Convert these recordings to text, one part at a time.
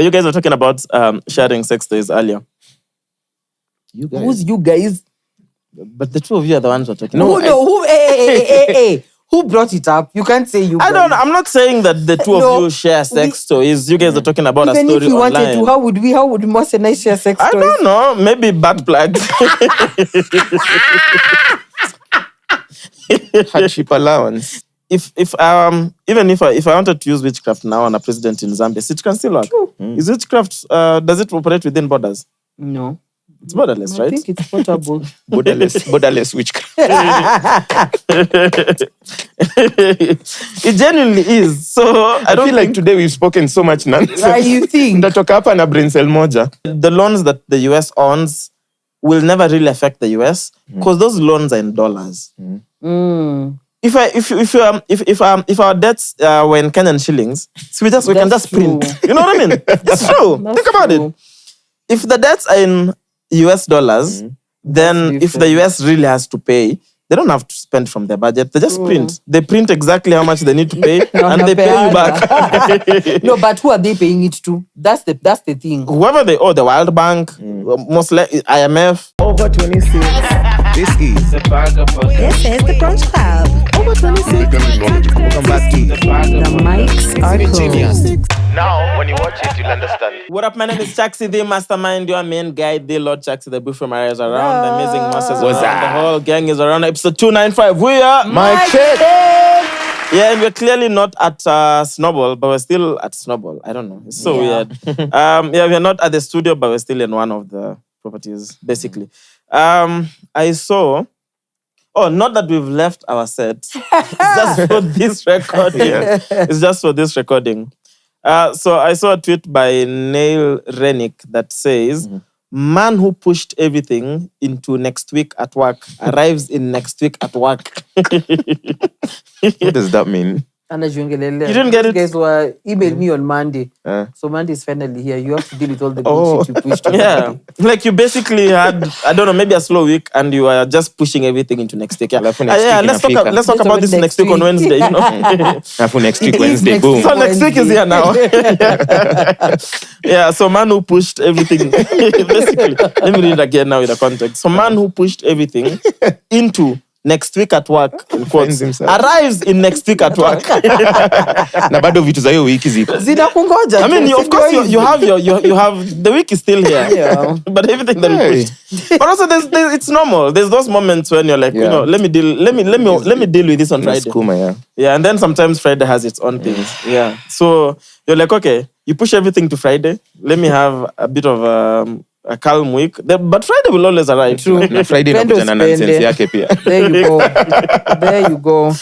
you guys were talking about sharing sex toys earlier. You guys. Who's you guys? But the two of you are the ones who are talking. Hey. Who brought it up? You can't say you. I'm not saying that the two of you share sex toys. You guys are talking about a story Even if we wanted online. to, how would Mwass and I share sex toys? I don't know. Maybe butt plugs. Hardship allowance. If I wanted to use witchcraft now on a president in Zambia, it can still work. Is witchcraft does it operate within borders? No. It's borderless, right? I think it's portable. Borderless witchcraft. It genuinely is. So I don't feel like today we've spoken so much nonsense. Why you think? Ndatoka hapa na brain cell moja. The loans that the US owns will never really affect the US because those loans are in dollars. If our debts were in Kenyan shillings, so we can just print. You know what I mean? It's true. Think about it. If the debts are in US dollars, then if the US really has to pay, they don't have to spend from their budget. They just print. They print exactly how much they need to pay, and they pay you back. No, but who are they paying it to? That's the thing. Whoever they owe, the World Bank, most likely IMF. Over 26. This is the Brunch Club. Over 26. Welcome back to The mics are cool. Now, when you watch it, you'll understand. What up, my name is Chaxy, the mastermind, your main guy, the Lord Chaxy, the booth from Mariah is around, the amazing Mwass is What's around, that? the whole gang is around, episode 295, we are My Cheque. Yeah, and we're clearly not at Snowball, but we're still at Snowball. I don't know, it's so weird. We're not at the studio, but we're still in one of the properties, basically. I saw... Oh, not that we've left our set. It's just for this recording. It's just for this recording. So I saw a tweet by Neil Renick that says, man who pushed everything into next week at work arrives in next week at work. What does that mean? You didn't get it? You guys were emailed me on Monday. So Monday is finally here. You have to deal with all the bullshit you pushed. Yeah. Like you basically had, I don't know, maybe a slow week and you are just pushing everything into next week. Let's talk about this next week on Wednesday, you know. Next week, Wednesday, boom. So next week is here now. Yeah, so man who pushed everything, basically, let me read it again now with the context. So man who pushed everything into next week at work, in quotes, arrives in next week at work. Na bado vitu za hiyo wiki ziko. Zinakungoja. I mean, of course, you have the week is still here, but everything that we pushed. But also, there's it's normal. There's those moments when you're like, you know, let me deal with this on Friday. Yeah, and then sometimes Friday has its own things. Yeah, so you're like, okay, you push everything to Friday. Let me have a bit of a calm week. But Friday will always arrive. True. Na Friday inakuja na nonsense yake pia. There you go. There you go.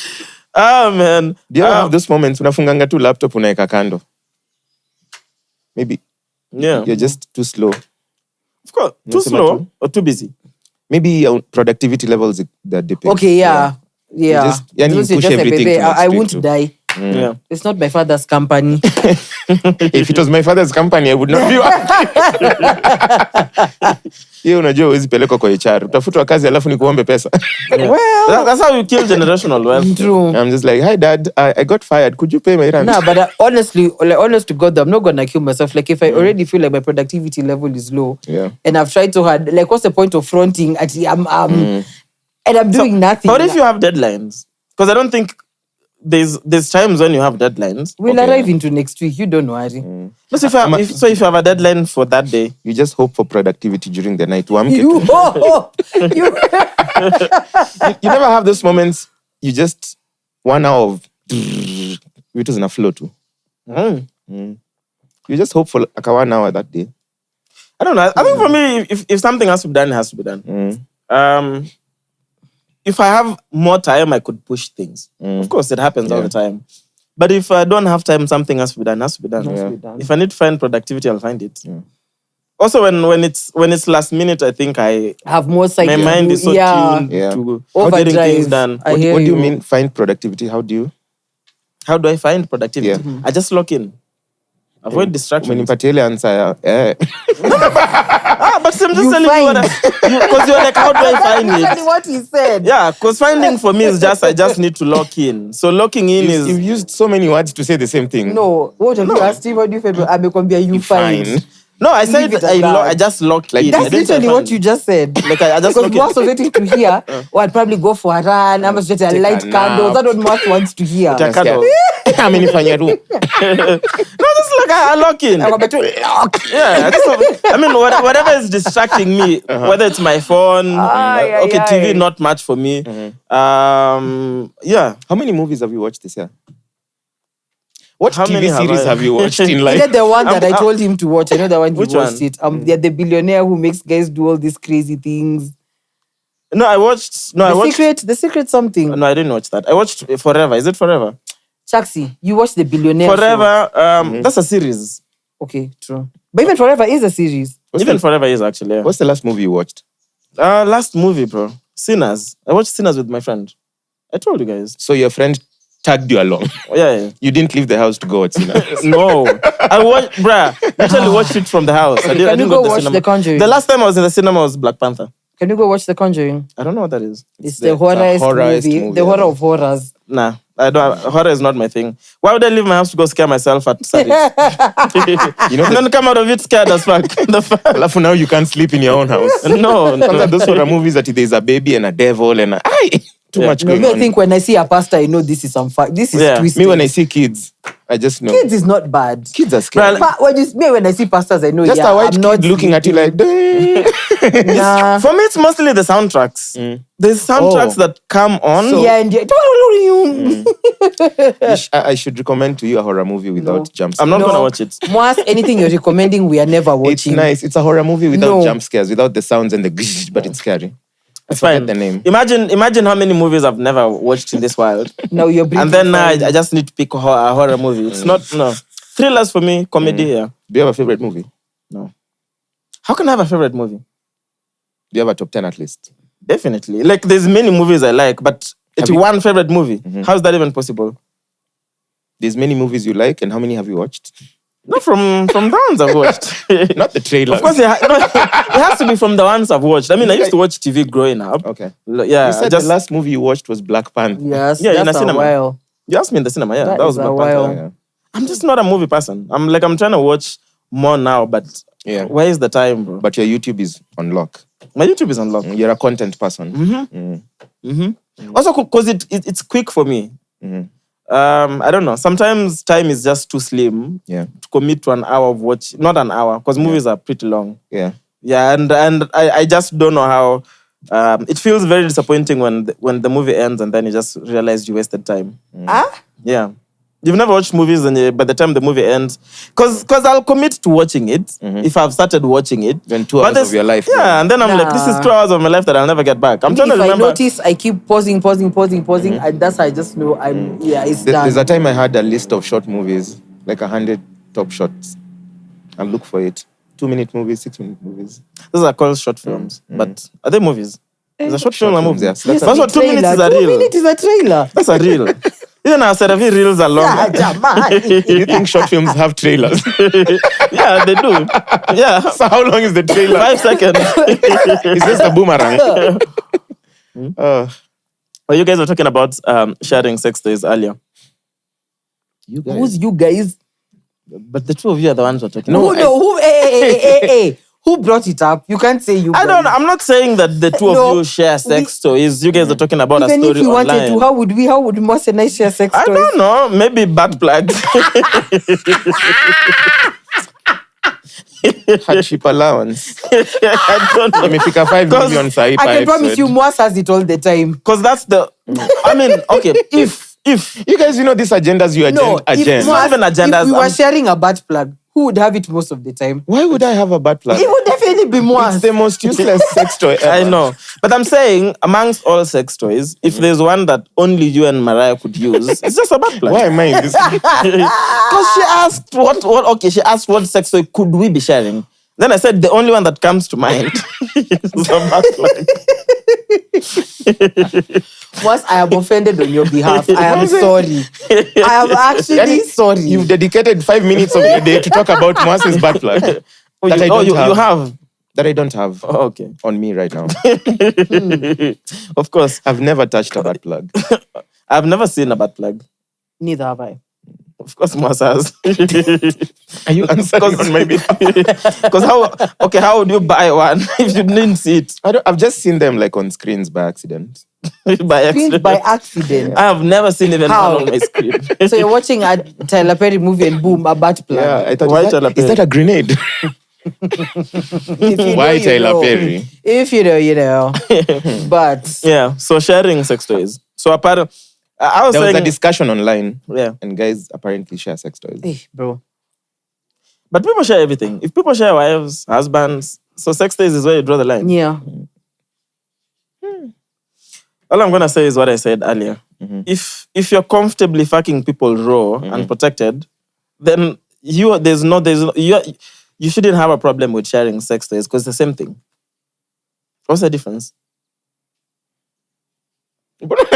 Man. Do you have those moments unafunganga tu laptop unaeka kando? Maybe. Yeah. You're just too slow. Of course. Too slow or too busy? Maybe your productivity levels that depend. Okay, yeah. You push everything to next I week won't too. die. Yeah. It's not my father's company. If it was my father's company, I would not be working. Hiyo unajua huwezi pelekwa kwa HR. Utafutwa kazi alafu ni kuombe pesa. Well, that's how you kill generational wealth. True. I'm just like, hi dad, I got fired. Could you pay my rent? No, but honestly, honest to God, I'm not gonna kill myself. Like if I already feel like my productivity level is low, and I've tried so hard, like what's the point of fronting? And I'm doing nothing. But if you have deadlines, because I don't think there's times when you have deadlines. We'll arrive into next week. You don't worry. So if you have a deadline for that day, you just hope for productivity during the night. You never have those moments. You just 1 hour of it was in a flow too. You just hope for like a 1 hour that day. I don't know. I think for me, if something has to be done, it has to be done. If I have more time, I could push things. Of course, it happens all the time. But if I don't have time, something has to be done. Has to be done. If I need to find productivity, I'll find it. Also, when it's last minute, I think I have more psyche. My mind is so tuned to getting things done. What do you mean find productivity? How do I find productivity? I just lock in. Avoid distractions. Umenipatia ile answer. But I'm just telling you what because you're like, how do I find Exactly it? what he said. Yeah, because finding for me is I just need to lock in. So locking in is... You've used so many words to say the same thing. No, what have you asked him? What do you feel? You find. No, I said Leave it at that. I just locked in. I That's didn't say literally what find. you just said. Like I just Because lock Mwass was in. waiting to hear, I'd probably go for a run. I must just Take light a candles. nap. That's what Mwass wants to hear. Take a cuddle. Amenifanya tu. No, just like I lock in. Yeah, I mean, whatever is distracting me, whether it's my phone, TV, not much for me. Yeah. How many movies have you watched this year? What How many TV have series I- have you watched in You know life? the one that I told him to watch. I know the one he Which watched one? it. They're the billionaire who makes guys do all these crazy things. No, I watched. No, I watched. The secret something. No, I didn't watch that. I watched Forever. Is it Forever? Chaxy, you watched the billionaire show. Forever. That's a series. Okay, true. But even Forever is a series. Even Forever is actually. Yeah. What's the last movie you watched? Last movie, bro. Sinners. I watched Sinners with my friend. I told you guys. So your friend tagged you along. Yeah. You didn't leave the house to go watch Sinners. No, I watched, bruh. Literally watched it from the house. I Can you go go to watch cinema. The Conjuring? The last time I was in the cinema was Black Panther. Can you go watch The Conjuring? I don't know what that is. It's the horrorest movie. The horror of horrors. Nah, I don't. Horror is not my thing. Why would I leave my house to go scare myself at Saturday? You know, And then come out of it scared as fuck. alafu now you can't sleep in your own house. No. Kwanza those horror movies that there's a baby and a devil and too much No, going me, I on. think when I see a pastor, I know this is some fact. This is Yeah. twisted. Me, when I see kids, I just know. Kids is not bad. Kids are scary. But when I see pastors, I know Just a white I'm not kid looking at you like, Nah. For me, it's mostly the soundtracks. There's soundtracks that come on. And I should recommend to you a horror movie without jump scares. I'm not gonna watch it. Mwass, anything you're recommending, we are never It's watching. nice. It's a horror movie without No. jump scares, without the sounds and the gsh, but it's scary. It's Forget fine. the name. Imagine how many movies I've never watched in this world. Now you're bringing And then now I just need to pick a horror movie. It's not, no. Thrillers for me, comedy, yeah. Do you have a favorite movie? No. How can I have a favorite movie? Do you have a top 10 at least? Definitely. Like, there's many movies I like, but it's you- one favorite movie. How is that even possible? There's many movies you like, and how many have you watched? Not from the ones I've watched. Not the trailer. Of course, it has to be from the ones I've watched. I mean, I used to watch TV growing up. Okay. Yeah, You said the last movie you watched was Black Panther. Yes, Yeah, in that's a cinema. while. You asked me in the cinema, yeah. That That was is a Black while. Panther. Yeah. I'm just not a movie person. I'm trying to watch more now, but Yeah. where is the time, bro? But your YouTube is on lock. My YouTube is unlocked. You're a content person. Also, because it's quick for me. I don't know. Sometimes time is just too slim Yeah. to commit to an hour of watch. Not an hour, because movies are pretty long. Yeah. Yeah, and I just don't know how. It feels very disappointing when the movie ends and then you just realize you wasted time. Yeah. You've never watched movies and by the time the movie ends, because I'll commit to watching it if I've started watching it. Then 2 But hours of your life. Yeah, and then I'm like, this is 2 hours of my life that I'll never get back. I'm trying to If I remember. notice, I keep pausing, and that's how I just know it's done. There's a time I had a list of short movies, like 100 top shots. I'll look for it. 2-minute movies, 6-minute movies. Those are called short films. But are they movies? Is a short film a movie? Yes. That's what 2 minutes is a 2 reel. minutes is a trailer. That's a reel. Even our Seravi reels are longer. Do you think short films have trailers? Yeah, they do. Yeah. So how long is the trailer? 5 seconds. Is this a boomerang? Well, you guys were talking about sharing sex toys earlier. You guys. Who's you guys? But the two of you are the ones who are talking. Who brought it up? You can't say you. I don't know. I'm not saying that the two No, of you share sex toys. You guys are talking about Even a story if you online. wanted to, how would Mwass and I share sex I toys? don't know. Maybe butt plugs. Hardship allowance. I don't know. Imefika 5 million sahi I per can promise episode. you, Mwass has it all the time. Because that's the... I mean, okay, if... You guys, these agendas you No, if agenda. not even agendas, if we were I'm- sharing a butt plug, who would have it most of the time? Why would I have a butt plug? It would definitely be Mwass. It's the most useless sex toy ever. I know. But I'm saying, amongst all sex toys, if there's one that only you and Mariah could use, it's just a butt plug. Why am I in this? Because she asked what... Okay, she asked what sex toy could we be sharing? Then I said the only one that comes to mind is a bad plug. Once I am offended on your behalf, I am sorry. I am actually sorry. You've dedicated 5 minutes of your day to talk about Mwass's bad plug. You have. That I don't have okay. on me right now. Of course. I've never touched a bad plug. I've never seen a bad plug. Neither have I. Of course, Mwass has. Are you answering on my behalf? Because how would you buy one if you didn't see it? I've just seen them like on screens by accident. By accident. By accident. I have never seen even How? one on my screen. So you're watching a Tyler Perry movie and boom, a bat plug. Yeah, I thought, Why is that a grenade? Why Tyler Perry? If you know, you know. But yeah, so sharing sex toys. So apparently, I was there saying, was a discussion online, yeah, and guys apparently share sex toys. hey, bro. But people share everything. If people share wives, husbands, so sex toys is where you draw the line. Yeah. All I'm gonna say is what I said earlier. If you're comfortably fucking people raw and protected, then you shouldn't have a problem with sharing sex toys because it's the same thing. What's the difference? Like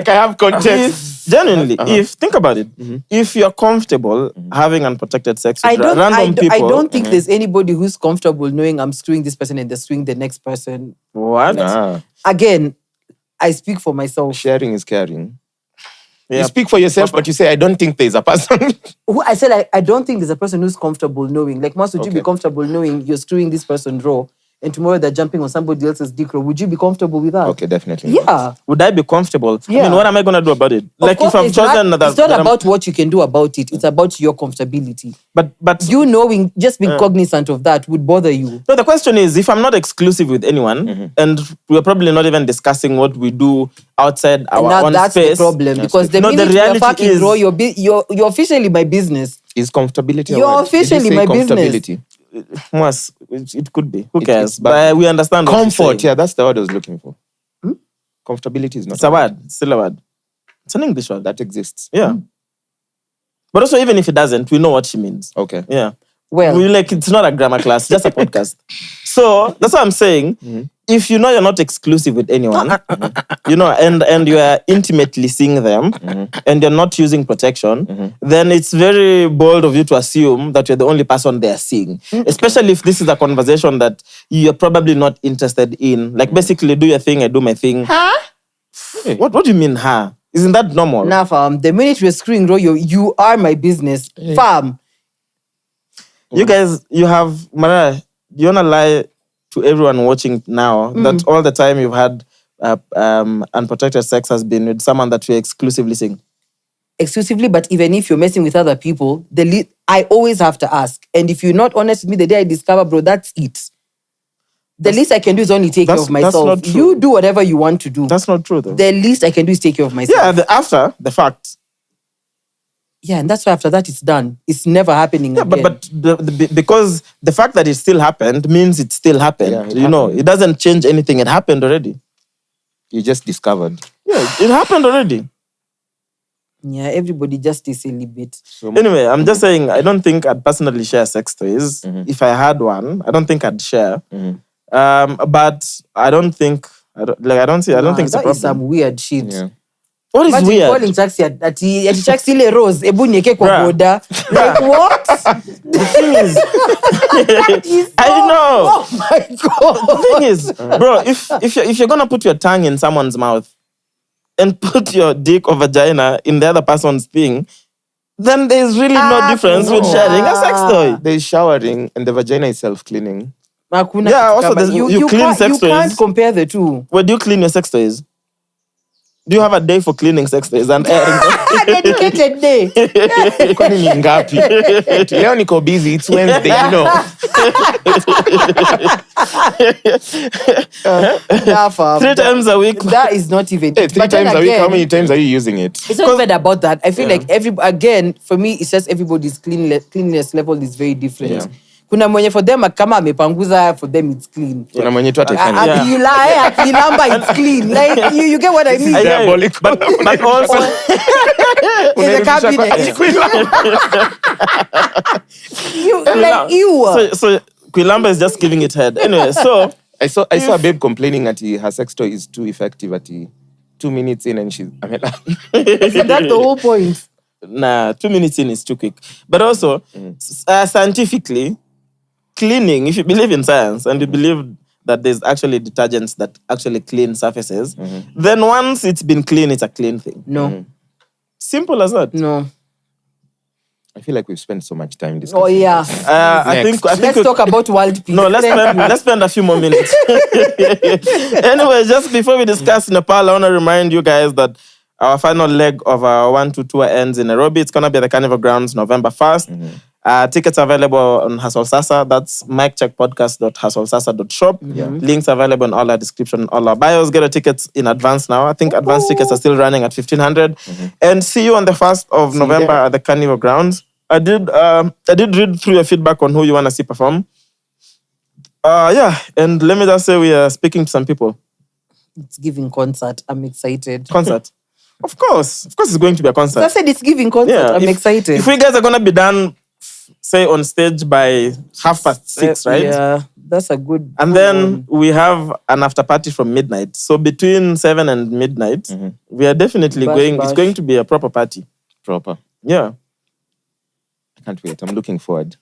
I have context. Genuinely, think about it. If you're comfortable having unprotected sex with random people, I don't think there's anybody who's comfortable knowing I'm screwing this person and they're screwing the next person. What? Again, I speak for myself. Sharing is caring. Yeah. You speak for yourself, but you say, I don't think there's a person. I said, I don't think there's a person who's comfortable knowing. Like, once would you be comfortable knowing you're screwing this person raw and tomorrow they're jumping on somebody else's dick raw? Would you be comfortable with that? Okay, definitely. Yeah. Would I be comfortable? Yeah. I mean, what am I going to do about it? Like, if I've chosen it's not about what you can do about it. It's about your comfortability. But you knowing, just being cognizant of that would bother you. No, the question is, if I'm not exclusive with anyone, and we're probably not even discussing what we do outside our own that's space. the problem. Because the minute you're fucking raw, you're officially my business. Is comfortability You're officially my business. Mwass, it could be. Who cares? But we understand what comfort, yeah, that's the word I was looking for. Comfortability is not it's a word. It's still a word. It's an English word. that exists. Yeah. But also, even if it doesn't, we know what she means. Okay. Yeah. Well, it's not a grammar class, just a podcast. So that's what I'm saying. If you know you're not exclusive with anyone, and you are intimately seeing them, and you're not using protection, then it's very bold of you to assume that you're the only person they're seeing. Especially if this is a conversation that you're probably not interested in. Like, basically, do your thing, I do my thing. Huh? What do you mean, huh? Isn't that normal? Nah, fam. The minute you're screwing raw, you are my business. Fam. You guys, you have, Mariah, you want to lie to everyone watching now that all the time you've had unprotected sex has been with someone that you're exclusively seeing? Exclusively, but even if you're messing with other people, I always have to ask. And if you're not honest with me the day I discover, bro, that's it. The least I can do is only take care of myself. That's not true. You do whatever you want to do. That's not true, though. The least I can do is take care of myself. Yeah, after the fact. Yeah, and that's why after that it's done. It's never happening again. But because the fact that it still happened means it still happened. Yeah, it doesn't change anything. It happened already. You just discovered. Yeah, it happened already. Yeah, everybody just is celibate. Anyway, I'm just saying, I don't think I'd personally share sex toys. If I had one, I don't think I'd share. But I don't think it's a problem. That is some weird shit. Yeah. What is Imagine weird? calling Chaxy at Chaxy le Rose, ebu nyeke kwa Bruh. boda. Like what? The thing is, I know. Oh my God. The thing is, bro, if you're gonna put your tongue in someone's mouth and put your dick or vagina in the other person's thing, then there's really no difference with sharing a sex toy. There's showering and the vagina is self-cleaning. Hakuna Yeah, kitu also kama- you clean sex You toys. can't compare the two. Where do you clean your sex toys? Do you have a day for cleaning sex toys and airing them? Dedicated day. Kwani ni ngapi? Leo niko busy, it's Wednesday, Nah, fam. 3 times a week. That is not even. Hey, 3 But then times a week, how again, many times are you using it? It's not even about that. I feel like again, for me, it's just everybody's cleanliness level is very different. Yeah. Kuna mwenye for them kama amepanguza, for them it's clean. Kuna mwenye tu ataifanya. Akilamba it's clean. Like you get what I mean? I hear you. Diabolical. But also, the cabinet. So Quilamba is just giving it head. Anyway, so I saw a babe complaining that her sex toy is too effective at 2 minutes in, and Isn't that the whole point? Nah, 2 minutes in is too quick. But also, scientifically, cleaning, if you believe in science and you believe that there's actually detergents that actually clean surfaces, then once it's been clean, it's a clean thing. No. Simple as that. No. I feel like we've spent so much time discussing. Oh, yeah. I think Let's talk about world peace. No, let's spend a few more minutes. Anyway, just before we discuss Nepal, I want to remind you guys that our final leg of our 1-2 tour ends in Nairobi. It's going to be at the Carnival Grounds November 1st. Tickets available on Hustle Sasa. That's miccheckpodcast.hustleSasa.shop. Links available in all our description, all our bios. Get your tickets in advance now. I think advance tickets are still running at 1,500. And see you on the 1st of November at the Carnival Grounds. I did read through your feedback on who you want to see perform. And let me just say we are speaking to some people. It's giving concert. I'm excited. Concert? Of course it's going to be a concert. So I said it's giving concert. I'm excited. If we guys are going to be done, say, on stage by 6:30, right? Yeah, that's a good... And then we have an after party from midnight. So between 7 and midnight, we are definitely it's going to be a proper party. Proper. Yeah. I can't wait. I'm looking forward.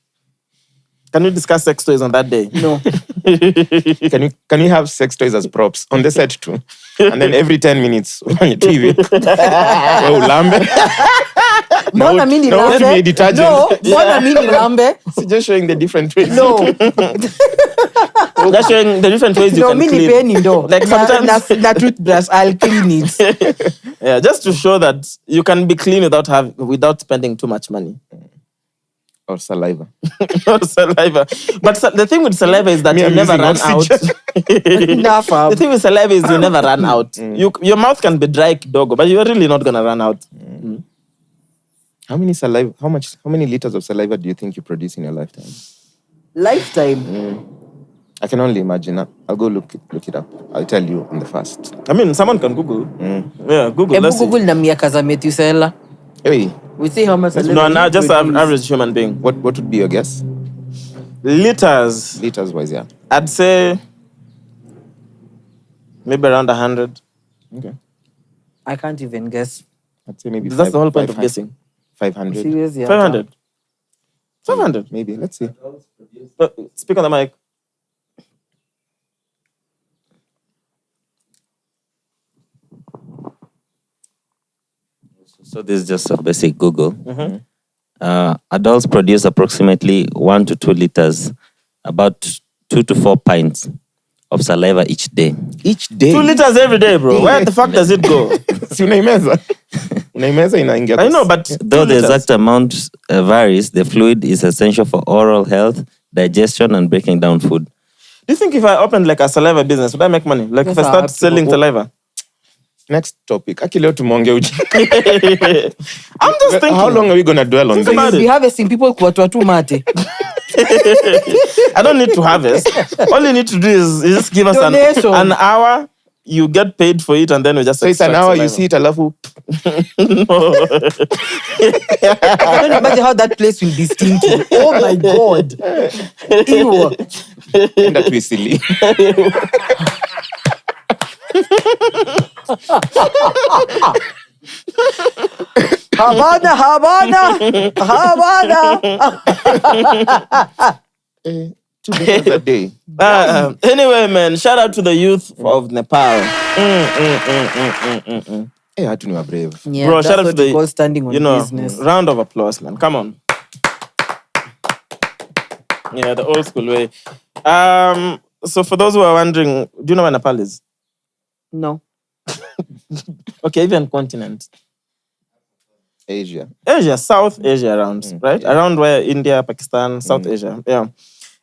Can we discuss sex toys on that day? No. Can you have sex toys as props on the set too? And then every 10 minutes on your TV. Lambe. Mbona mini lambe? Be a detergent. No, mbona mini lambe? It's just showing the different ways. No. That's showing the different ways you can mini clean. penny no. Like sometimes... That toothbrush, I'll clean it. Yeah, just to show that you can be clean without spending too much money. Or saliva. Or saliva. But the thing with saliva is that you never run out. The thing with saliva is you never run out. Your mouth can be dry kidogo, but you're really not going to run out. How many liters of saliva do you think you produce in your lifetime? Lifetime? I can only imagine. I'll go look it up. I'll tell you on the 1st. I mean, someone can Google. Yeah, Google. Let's Google na miaka za Methuselah. Hey. We see how much saliva. No, just an average human being. What would be your guess? Liters. Liters wise, yeah. I'd say maybe around 100. Okay. I can't even guess. I'd say maybe that's the whole point of guessing. 500. Serious, yeah. 500. 500. Maybe. Let's see. Speak on the mic. So this is just a basic Google. Adults produce approximately 1 to 2 liters, about 2 to 4 pints of saliva each day. Each day? 2 liters every day, bro. Where the fuck does it go? Si unaimeza. Unaimeza inaingia. I know, but though the exact amount varies, the fluid is essential for oral health, digestion, and breaking down food. Do you think if I opened like a saliva business, would I make money? Like if I start selling saliva? Next topic. Aki leo tumonge uji. I'm just thinking. How long are we going to dwell on this? You'll be harvesting people kuwatu tu mate. I don't need to harvest. All you need to do is just give us an hour. You get paid for it, and then we just. So it's an hour. You see it, alafu. No. I don't imagine how that place will be stinking. Oh my God. Ew. And that we silly. Havana. 2 liters a day. Anyway, man, shout out to the youth of Nepal. Hey, hatu ni wa brave. Yeah, bro, shout out to the standing on business. Round of applause, man. Come on. Yeah, the old school way. So for those who are wondering, do you know where Nepal is? No. Okay, even continent. Asia, South Asia around, right? Yeah. Around where India, Pakistan, South Asia. Yeah.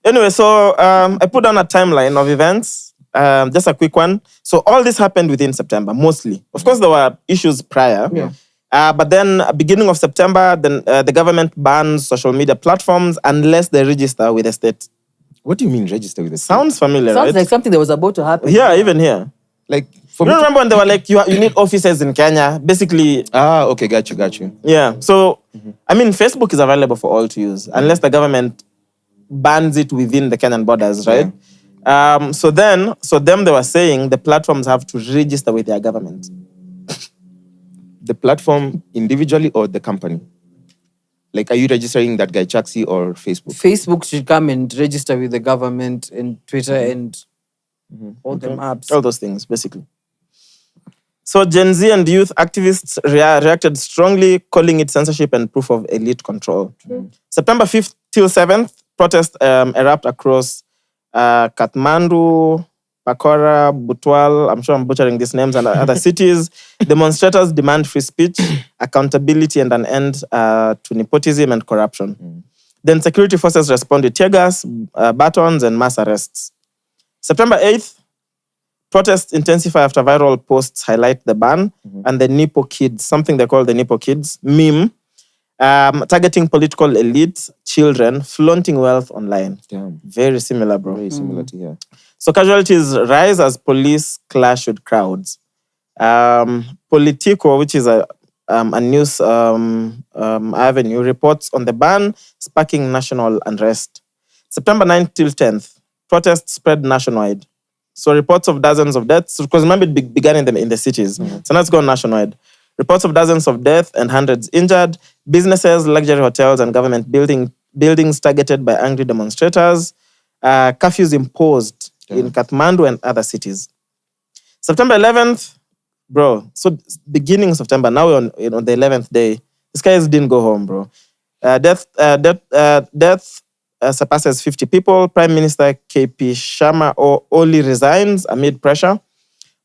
Anyway, so I put down a timeline of events. Just a quick one. So all this happened within September, mostly. Of course, there were issues prior. Yeah. But then beginning of September, then the government bans social media platforms unless they register with the state. What do you mean register with the state? Sounds familiar, right? Sounds like something that was about to happen. Yeah, even here. Like, You for me don't remember when they were like, you need offices in Kenya? Basically, okay, got you. yeah. So, I mean, Facebook is available for all to use, unless the government bans it within the Kenyan borders, right? So them, they were saying the platforms have to register with their government. The platform individually or the company? Like, are you registering that guy Chaxy or Facebook? Facebook should come and register with the government and Twitter and all them apps. All those things, basically. So Gen Z and youth activists reacted strongly, calling it censorship and proof of elite control. September 5th till 7th, protests erupt across Kathmandu, Pakora, Butwal, I'm sure I'm butchering these names, and other cities. Demonstrators demand free speech, accountability, and an end to nepotism and corruption. Then security forces respond with tear gas, batons, and mass arrests. September 8th, protests intensify after viral posts highlight the ban and the Nipo Kids, something they call the Nipo Kids, meme, targeting political elites, children, flaunting wealth online. Damn. Very similar, bro. Very similar to here. So casualties rise as police clash with crowds. Politico, which is a news avenue, reports on the ban, sparking national unrest. September 9th till 10th, protests spread nationwide. So reports of dozens of deaths, because remember it began in the cities. So now it's gone nationwide. Reports of dozens of deaths and hundreds injured. Businesses, luxury hotels, and government buildings targeted by angry demonstrators. Curfews imposed in Kathmandu and other cities. September 11th, bro. So beginning of September, now we're on the 11th day. These guys didn't go home, bro. Death surpasses 50 people. Prime Minister KP Sharma Oli resigns amid pressure.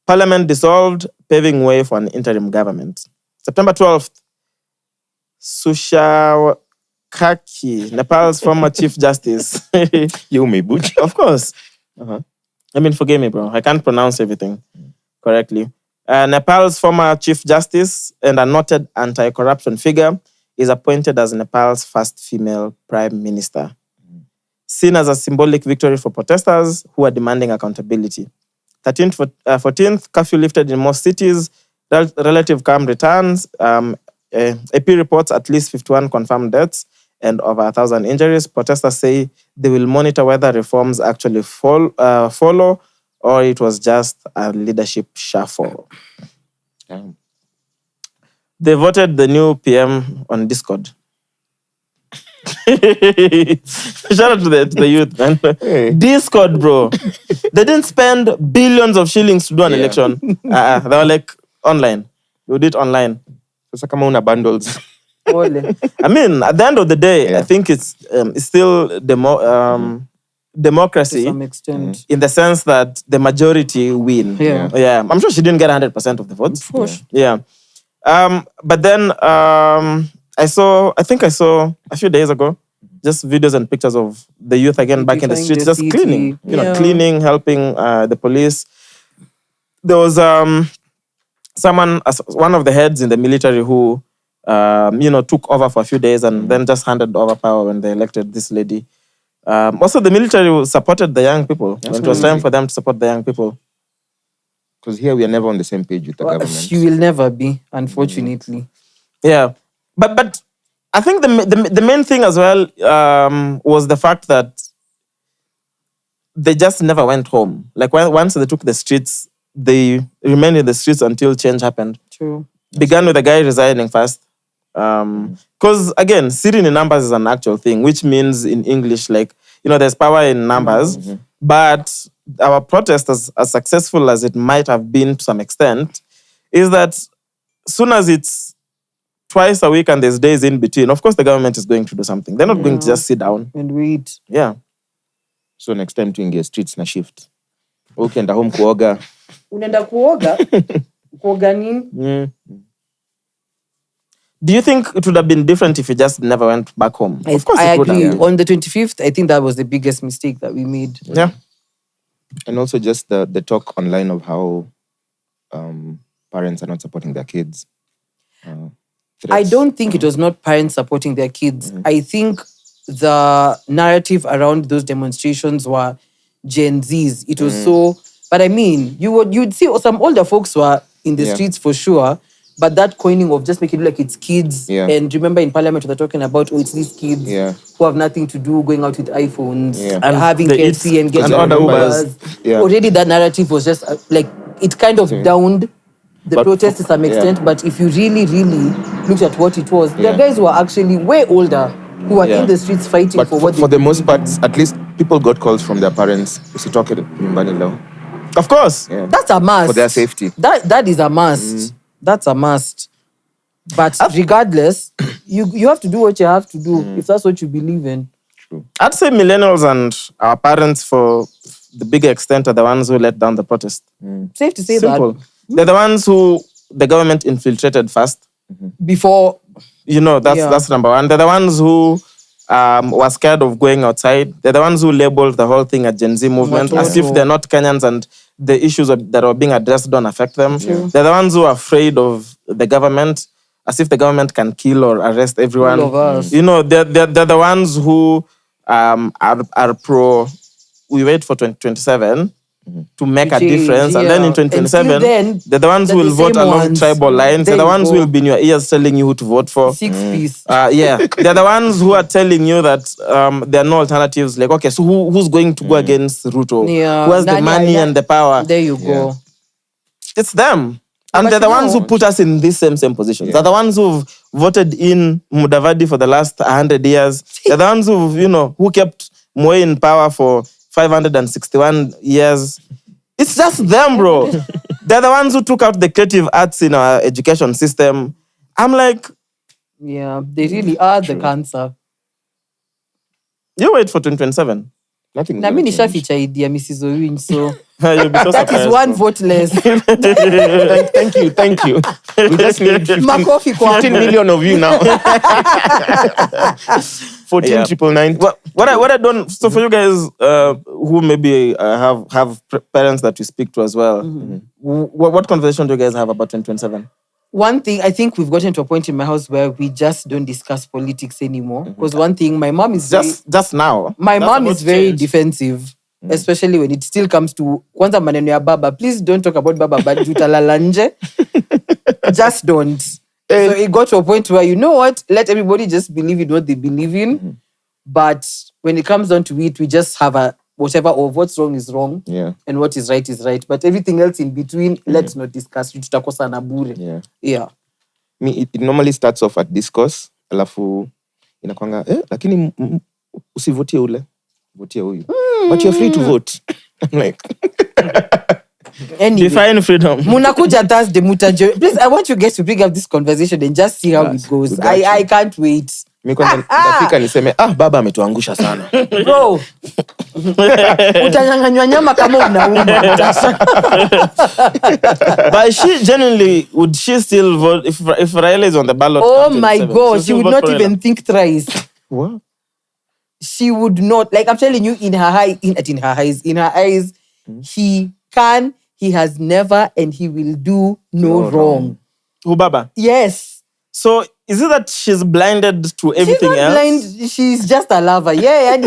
Parliament dissolved, paving way for an interim government. September 12th, Susha Kaki, Nepal's former Chief Justice. You may butch. Of course. I mean, forgive me, bro. I can't pronounce everything correctly. Nepal's former Chief Justice and a noted anti-corruption figure is appointed as Nepal's first female Prime Minister. Seen as a symbolic victory for protesters who are demanding accountability. 14th, curfew lifted in most cities. Relative calm returns. AP reports at least 51 confirmed deaths and over 1,000 injuries. Protesters say they will monitor whether reforms actually follow or it was just a leadership shuffle. Damn. They voted the new PM on Discord. Shout out to the youth, man. Hey. Discord, bro. They didn't spend billions of shillings to do an election. They were like online. You did it online. Sasa kama una bundles. Ole. I mean, at the end of the day, I think it's still democracy To some extent. in the sense that the majority win. Yeah. I'm sure she didn't get 100% of the votes. Of course. Yeah. But then I saw a few days ago just videos and pictures of the youth again back in the streets, just cleaning. Cleaning, helping the police. There was one of the heads in the military who took over for a few days and then just handed over power when they elected this lady. Also, the military supported the young people when it was time for them to support the young people. Because here we are never on the same page with the government. You will never be, unfortunately. Yeah, but I think the main thing as well was the fact that they just never went home. Like once they took the streets, they remained in the streets until change happened. True. Began with the guy resigning first. Because again, sitting in numbers is an actual thing, which means in English, like, there's power in numbers, but our protest, as successful as it might have been to some extent, is that soon as it's twice a week and there's days in between, of course the government is going to do something. They're not going to just sit down. And wait. Yeah. So next time tuingie streets na shift. Ukienda home kuoga. Unaenda kuoga? Kuoga nini? Do you think it would have been different if you just never went back home? Of course I it would agree. have. On the 25th, I think that was the biggest mistake that we made. Yeah. And also just the talk online of how parents are not supporting their kids. I don't think it was not parents supporting their kids. I think the narrative around those demonstrations were Gen Zs. It was so But I mean, you'd see some older folks were in the streets for sure. But that coining of just making it look like it's kids. Yeah. And remember in Parliament, they're talking about, it's these kids who have nothing to do, going out with iPhones, and having KFC and getting other Ubers. Yeah. Already that narrative was just like, it kind of downed the protest to some extent. But if you really, really looked at what it was, there are guys who are actually way older who are in the streets fighting but for what for the most part, at least people got calls from their parents. Of course. Yeah. That's a must. For their safety. That is a must. That's a must. But regardless, you have to do what you have to do if that's what you believe in. True. I'd say millennials and our parents, for the bigger extent, are the ones who let down the protest. Safe to say Simple. that. They're the ones who the government infiltrated first. Before, That's number one. They're the ones who were scared of going outside. They're the ones who labeled the whole thing a Gen Z movement as if they're not Kenyans and the issues that are being addressed don't affect them. They're the ones who are afraid of the government, as if the government can kill or arrest everyone. All of us. They're the ones who are pro. We wait for 2027 to make a difference, and then in 2027, they're the ones who will vote along tribal lines. They're the ones who will be in your ears telling you who to vote for. 6 piece. They're the ones who are telling you that there are no alternatives. Like, okay, so who's going to go against Ruto? Who has the money and the power? There you go. It's them. And they're the ones who put us in these same positions. They're the ones who've voted in Mudavadi for the last 100 years. They're the ones who kept Moi in power for 561 years. It's just them, bro. They're the ones who took out the creative arts in our education system. I'm like... Yeah, they really are the cancer. You wait for 2027. Nothing. Na mimi nishaficha idea Mrs. Owin, so You'll be so that is surprised, one bro. vote less. Thank you. We just need 15 Makofi kwa. million of you now. 14,999. What I don't... So for you guys who maybe have parents that you speak to as well, what conversation do you guys have about 2027? One thing, I think we've gotten to a point in my house where we just don't discuss politics anymore. Because one thing, my mom is Just now. my That's mom about is very change. defensive, especially when it still comes to kwanza maneno ya baba. Please don't talk about baba, but jutalala nje. Just don't. So it got to a point where, you know what? Let everybody just believe in what they believe in. But when it comes down to it, we just have a whatever of what's wrong is wrong. Yeah. And what is right is right. But everything else in between, let's not discuss. Tutakosa na bure. Yeah. It normally starts off at discourse, alafu inakwanga lakini usivotie ule, votie huyu. But you're free to vote. I'm like Anyway, Define freedom. Munakuja Thursday, mutajo. Please, I want you guys to bring up this conversation and just see how it goes. I can't wait. mimi kwanza nitafika niseme baba ametuangusha sana. Bro. Utanyang'anywa nyama kama unauma. But she genuinely, would she still vote if Raila is on the ballot? Oh come my 27? God, She'll she still would vote not for even Raila? think thrice. What? She would not. Like I'm telling you, in her eyes, he has never and he will do no wrong. Who, Baba? Yes. So is it that she's blinded to everything She's not else? blind. She's just a lover. Yeah, and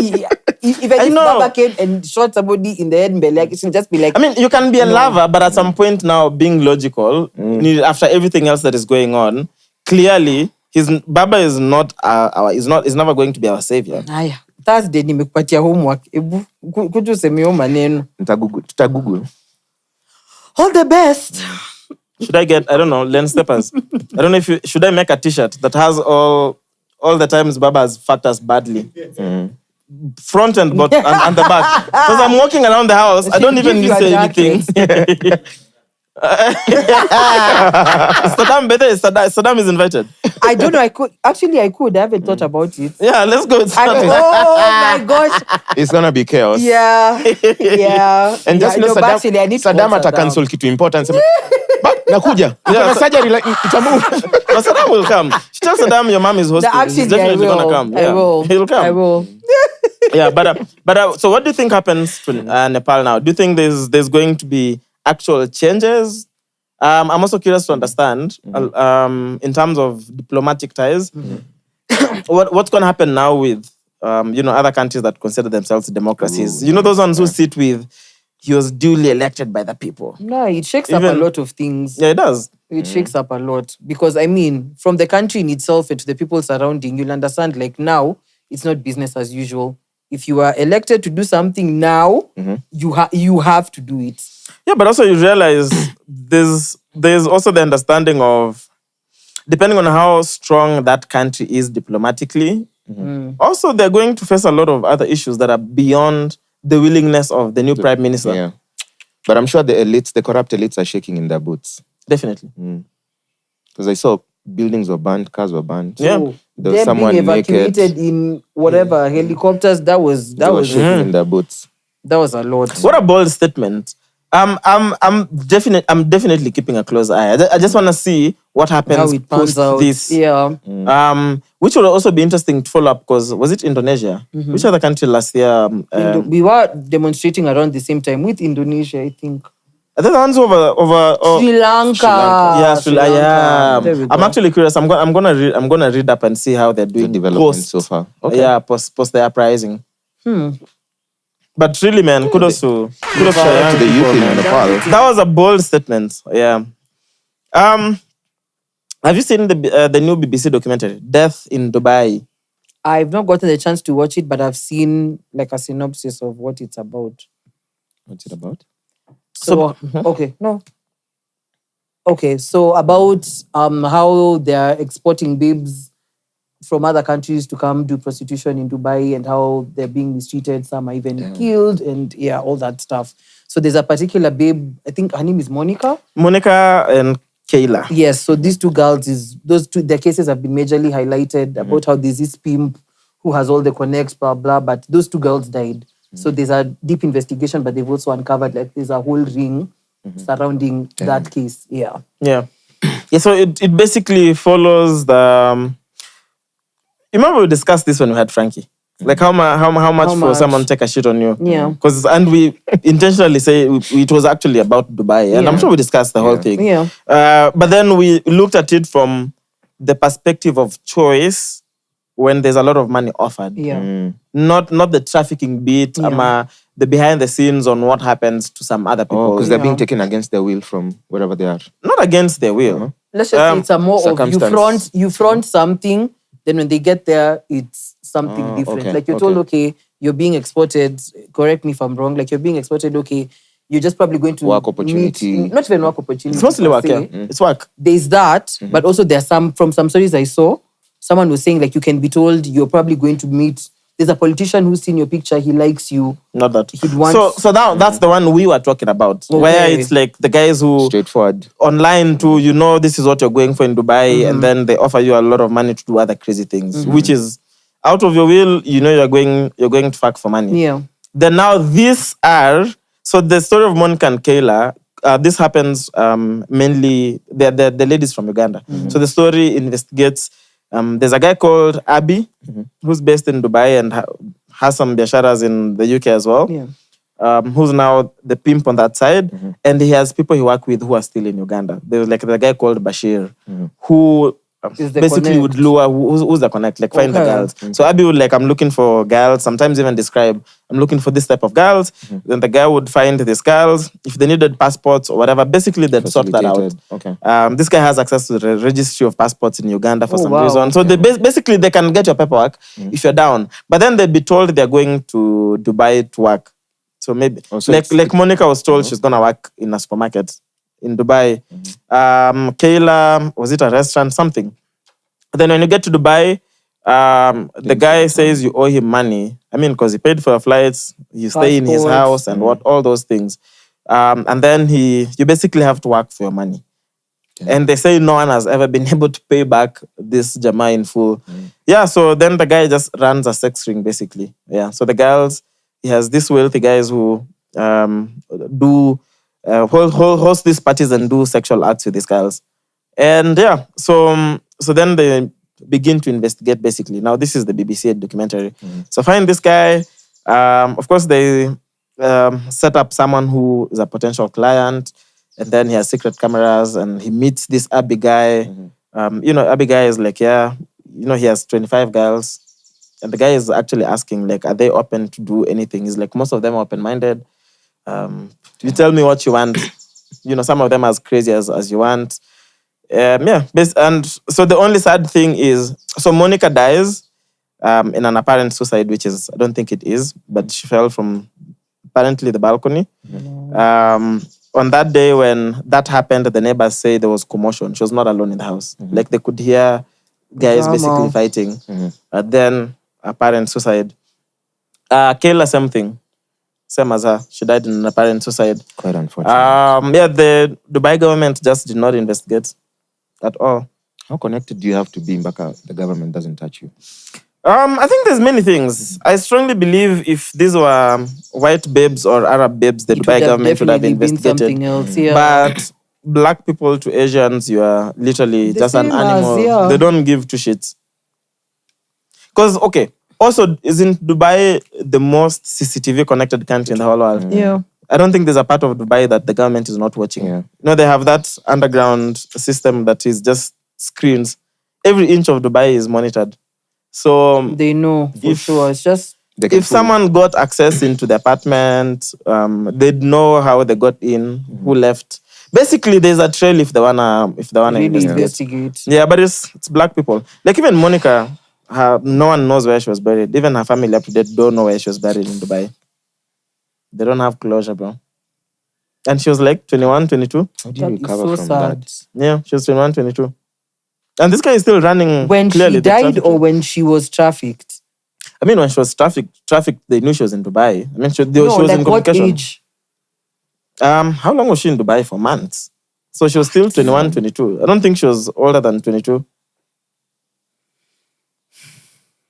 if Baba came and shot somebody in the head, like she'll just be like. I mean, you can be a lover, but at some point now, being logical, after everything else that is going on, clearly, Baba is not is never going to be our savior. Aya, Thursday nimekupatia homework. Ebu kuja useme hiyo maneno. Tutagoogle. All the best. Should I get, I don't know, lens steppers? I don't know should I make a t-shirt that has all the times Baba has fucked us badly? Front and bottom and the back. Because I'm walking around the house, I don't even need to say anything. Saddam is invited. I don't know. I could. I haven't thought about it. Yeah, let's go. Oh my gosh. It's gonna be chaos. Yeah. And just know but actually, I need to Saddam call ata cancel kitu important. Nakuja. Kuna surgery like itamove. No, Saddam will come. She tells Saddam your mom is hosting. He's Actually, definitely gonna come. Yeah. I will. He'll come. I will. Yeah, but so what do you think happens to Nepal now? Do you think there's going to be actual changes? I'm also curious to understand in terms of diplomatic ties, what's going to happen now with other countries that consider themselves democracies. Those ones who sit with he was duly elected by the people. No, it shakes up a Even- lot of things. Yeah, it does. It shakes up a lot. Because, I mean, from the country in itself and to the people surrounding, you'll understand, like, now, it's not business as usual. If you are elected to do something now, you have to do it. Yeah, but also you realize there's also the understanding of, depending on how strong that country is diplomatically, also they're going to face a lot of other issues that are beyond the willingness of the new prime minister. Yeah. But I'm sure the elites, the corrupt elites are shaking in their boots. Definitely. Because I saw buildings were burned, cars were burned. Yeah. So, There was them someone being evacuated naked. in whatever helicopters, that was They were shaking in their boots. a lot. What a bold statement. I'm definitely keeping a close eye. I just want to see what happens How it pans post out. this. Yeah. Which will also be interesting to follow up because was it Indonesia? Which other country last year? We were demonstrating around the same time with Indonesia, I think. Are they the ones over Sri Lanka. Yeah, Sri Lanka. Yeah. There we I'm go. actually curious. I'm gonna read up and see how they're doing development post so far. Yeah, post the uprising. But really, man, kudos to To the youth in Nepal. That was a bold statement. Yeah. Have you seen the new BBC documentary, Death in Dubai? I've not gotten the chance to watch it, but I've seen like a synopsis of what it's about. What's it about? So, okay, no. Okay, so about how they're exporting babes from other countries to come do prostitution in Dubai and how they're being mistreated. Some are even killed and yeah, all that stuff. So there's a particular babe, I think her name is Monica. Monica and Kayla. Yes, so these two girls, their cases have been majorly highlighted about how there's this pimp who has all the connects, blah, blah, but those two girls died. So there's a deep investigation, but they've also uncovered like there's a whole ring surrounding that case. Yeah. Yeah. Yeah, so it basically follows the... you remember we discussed this when we had Frankie? Like how much for much? someone take a shit on you? Yeah. And we intentionally say it was actually about Dubai. And I'm Yeah. sure we discussed the whole thing. Yeah. But then we looked at it from the perspective of choice when there's a lot of money offered. Yeah. Not the trafficking bit, the behind the scenes on what happens to some other people. Because they're being taken against their will from wherever they are. Not against their will. Let's just say it's a more of circumstance. you front something, then when they get there, it's something different. okay, Like you're told, okay, you're being exported, correct me if I'm wrong, like you're being exported, okay, you're just probably going to Work opportunity. not even work opportunity. It's mostly per work, se. yeah. It's work. There's that, but also there's from some stories I saw, someone was saying like you can be told you're probably going to meet, there's a politician who's seen your picture, he likes you. Not that. He'd want- So that's the one we were talking about. Where it's like the guys who Straightforward. online to, this is what you're going for in Dubai, and then they offer you a lot of money to do other crazy things, which is out of your will, you're going to fuck for money. Yeah. Then now so the story of Monica and Kayla, this happens mainly, they're the ladies from Uganda. So the story investigates, there's a guy called Abby, who's based in Dubai and has some biasharas in the UK as well. Yeah. Who's now the pimp on that side. And he has people he work with who are still in Uganda. There's like the guy called Bashir, who Is the basically connect. would lure, who's the connect, like find the Okay. girls. So Abby would I'm looking for girls, sometimes even describe, I'm looking for this type of girls. Then the guy would find these girls. If they needed passports or whatever, basically they'd sort that out. Facilitated. Okay. This guy has access to the registry of passports in Uganda for Oh, some wow. reason. So they basically they can get your paperwork if you're down. But then they'd be told they're going to Dubai to work. So maybe so like Monica was told she's gonna work in a supermarket in Dubai. Kayla, was it a restaurant? Something. Then when you get to Dubai, the guy says you owe him money. I mean, because he paid for your flights, you stay in his Passports. house and all those things. And then you basically have to work for your money. And they say no one has ever been able to pay back this Jama in full. Yeah, so then the guy just runs a sex ring, basically. Yeah, so the girls, he has these wealthy guys who do host these parties and do sexual acts with these girls. And yeah, so then they begin to investigate, basically. Now, this is the BBC documentary. So find this guy. Of course, they set up someone who is a potential client, and then he has secret cameras, and he meets this Abby guy. Abby guy is like, he has 25 girls, and the guy is actually asking, like, are they open to do anything? He's like, most of them are open-minded. You tell me what you want. Some of them as crazy as you want. And so the only sad thing is, so Monica dies in an apparent suicide, which is, I don't think it is, but she fell from apparently the balcony. On that day when that happened, the neighbors say there was commotion. She was not alone in the house. Like they could hear guys basically fighting. Then apparent suicide. Kayla, same thing. Same as her. She died in an apparent suicide. Quite unfortunate. The Dubai government just did not investigate at all. How connected do you have to be Mbaka the government doesn't touch you? I think there's many things. I strongly believe if these were white babes or Arab babes, the Dubai government would have investigated. Something else, yeah. But black people to Asians, you are literally just an animal. They don't give two shits. Because, okay, also, isn't Dubai the most CCTV connected country in the whole world? Yeah. I don't think there's a part of Dubai that the government is not watching. Yeah. They have that underground system that is just screens. Every inch of Dubai is monitored. So they know for sure. It's just if someone got access into the apartment, they'd know how they got in, who left. Basically, there's a trail if they wanna really investigate. Yeah, but it's black people. Like even Monica, no one knows where she was buried. Even her family up to date don't know where she was buried in Dubai. They don't have closure, bro. And she was like 21, 22. How do you recover from that? Yeah, she was 21, 22. And this guy is still running. When she died or when she was trafficked? I mean, when she was trafficked, they knew she was in Dubai. I mean, she was in what communication. age? How long was she in Dubai? For months. So she was still 21, 22. I don't think she was older than 22.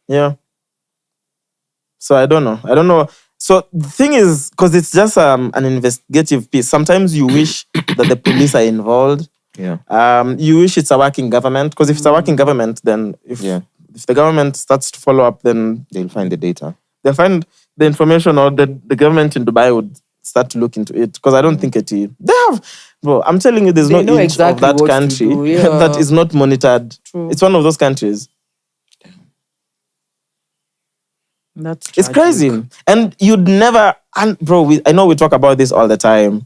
Yeah. So I don't know. So the thing is, because it's just an investigative piece, sometimes you wish that the police are involved. Yeah. You wish it's a working government, because if it's a working government, then if the government starts to follow up, then they'll find the data. They'll find the information, or the government in Dubai would start to look into it. Because I don't think they have, bro. I'm telling you, there's no inch of that country that is not monitored. True. It's one of those countries. It's tragic. crazy, and you'd never, bro. I know we talk about this all the time.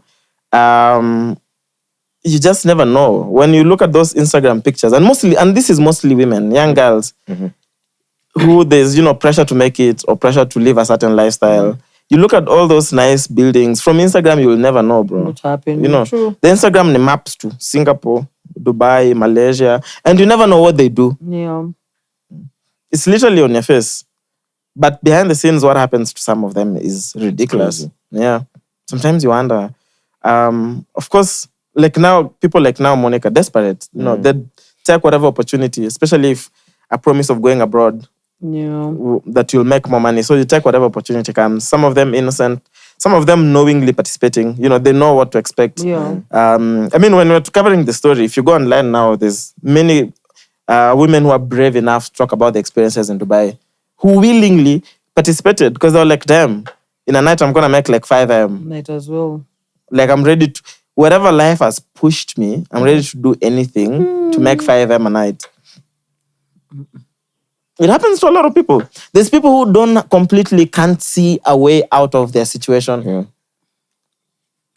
You just never know when you look at those Instagram pictures, and this is mostly women, young girls, who there's pressure to make it or pressure to live a certain lifestyle. You look at all those nice buildings from Instagram, you will never know, bro. What happened? The Instagram maps to Singapore, Dubai, Malaysia, and you never know what they do. Yeah, it's literally on your face. But behind the scenes, what happens to some of them is ridiculous. Yeah. Sometimes you wonder. Of course, people like now, Monica, desperate. They'd take whatever opportunity, especially if a promise of going abroad, that you'll make more money. So you take whatever opportunity comes. Some of them innocent, some of them knowingly participating. They know what to expect. Yeah. I mean, when we're covering the story, if you go online now, there's many women who are brave enough to talk about the experiences in Dubai, who willingly participated because they were like, damn, in a night I'm going to make like 5 a.m. Might as well. Like I'm ready to, whatever life has pushed me, I'm ready to do anything to make 5 a.m. a night. It happens to a lot of people. There's people who can't see a way out of their situation.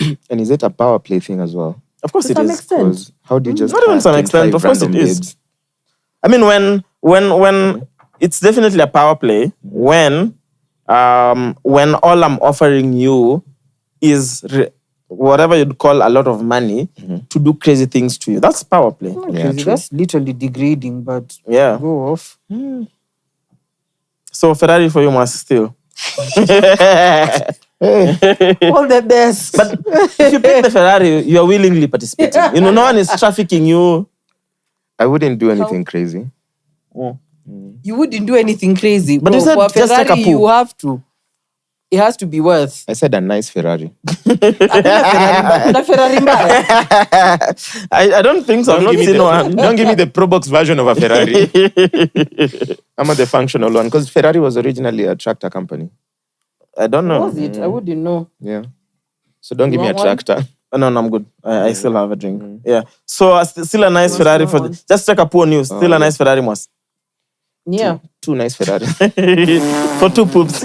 Yeah. And is it a power play thing as well? Of course it is. Extent. How do you just... Not even to some extent. Of course it is. I mean, when it's definitely a power play when all I'm offering you is whatever you'd call a lot of money to do crazy things to you. That's power play. That's literally degrading, but go off. So Ferrari for you must steal. All the best. But if you pick the Ferrari, you are willingly participating. No one is trafficking you. I wouldn't do anything crazy. You wouldn't do anything crazy. But you said for a just Ferrari, take a poo. you have to. It has to be worth. I said a nice Ferrari. Hakuna Ferrari mbaya. I don't think so. I've not seen one. Don't give me the Pro Box version of a Ferrari. I'm at the functional one. Because Ferrari was originally a tractor company. I don't know. Was it? I wouldn't know. Yeah. So don't give me a tractor. No, I'm good. I still have a drink. Yeah. So still a nice Ferrari for... Just take a poor news. Still a nice Ferrari, Mwass. Yeah. Two nice Ferrari. For 2 poops.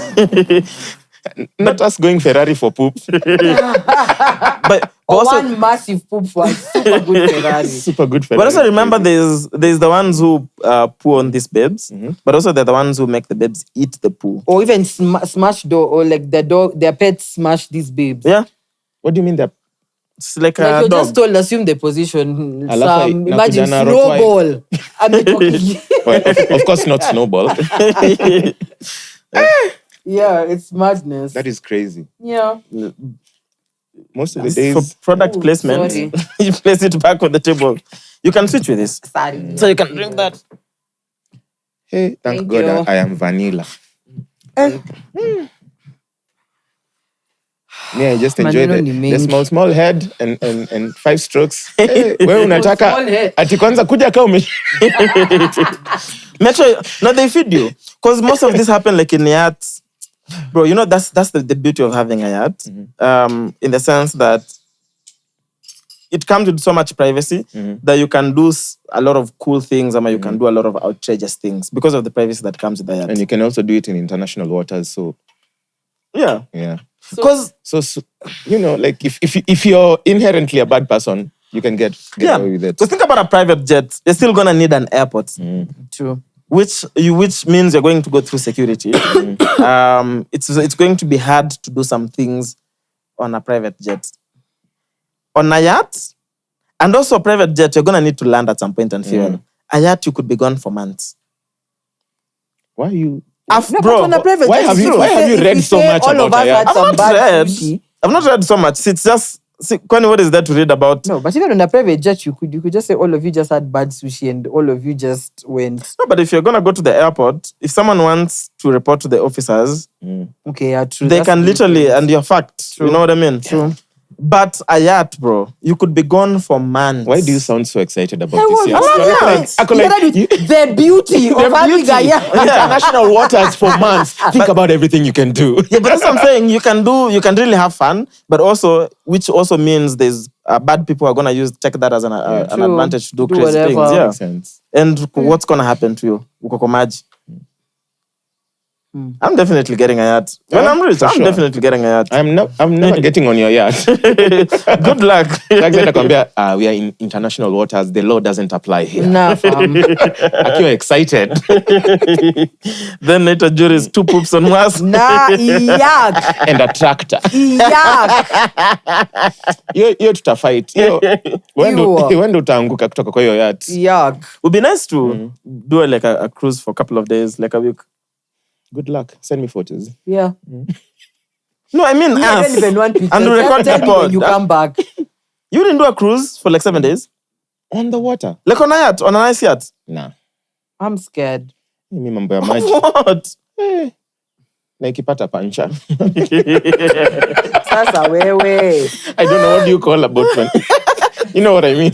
Not us going Ferrari for poop. But Or also, one massive poop for a super good Ferrari. Super good Ferrari. but also remember, there's the ones who poo on these babes, but also they're the ones who make the babes eat the poo. Or even smash dog, or like their pets smash these babes. Yeah, What do you mean that? it's like Like a you're dog. just told, assume the position. Alafu Imagine inakuja na snowball. I'm talking. Well, of course not snowball. Yeah, it's madness. That is crazy. Yeah. Most of the For days. product Ooh, placement, sorry. you place it back on the table. You can switch with this, Sorry. so you can drink that. Hey, thank Thank God you. I am vanilla. Me, I just enjoy Maneno ni the mengi. small head and 5 strokes. Hey, wewe unataka Small head. ati kwanza kuja kama Make sure, no, they feed you, because most of this happen like in yachts, bro. You know that's the beauty of having a yacht, in the sense that it comes with so much privacy that you can do a lot of cool things, and you can do a lot of outrageous things because of the privacy that comes with the yacht. And you can also do it in international waters. So Yeah, yeah. because So you know, like if you're inherently a bad person, you can get away with it. So think about a private jet. You're still gonna need an airport, True. which means you're going to go through security. It's going to be hard to do some things on a private jet. On a yacht, and also a private jet, you're gonna need to land at some point and fuel. A yacht, you could be gone for months. Why are you? No, but on a private why jet, have you if read so much all of about us a yacht? had some bad sushi. I've not read so much. It's just, Kwani, what is there to read about? No, but even on a private jet, you could just say all of you just had bad sushi and all of you just went. No, but if you're gonna go to the airport, if someone wants to report to the officers, Okay, yeah, true. they That's can true. literally, and you're fucked. You know what I mean? True. But a yacht, bro, you could be gone for months. Why do you sound so excited about I this? was yacht? the beauty of having a yacht. International waters for months. Think about everything you can do. Yeah, but that's what I'm saying. You can really have fun, but also, which also means there's bad people who are gonna take that as an True. advantage to do Do crazy whatever. things. Yeah. Makes sense. And what's gonna happen to you? Uko kwa maji. I'm definitely getting a yacht. When Yeah, I'm rich, for I'm sure. definitely getting a yacht. I'm never getting on your yacht. Good luck. Like that, nakwambia, we are in international waters. The law doesn't apply here. Nah, fam. Akiwa excited. Then later, Jurist, 2 poops on Mwass. Nah, yuck. And a tractor. Yuck. Hiyo tutafight. Hiyo wendo utaanguka kutoka kwa hiyo yacht. Yuck. Would be nice to do like a cruise for a couple of days, like a week. Good luck. Send me photos. Yeah. No, I mean I us. don't even want pictures. And we record Just tell the me when pod. you come back. You didn't do a cruise for like 7 days? On the water. Like on a yacht, on a nice yacht? Nah. I'm scared. Mimi mambo ya maji. What? Na ikipata pancha. Sasa wewe. I don't know what do you call a boatman. You know what I mean?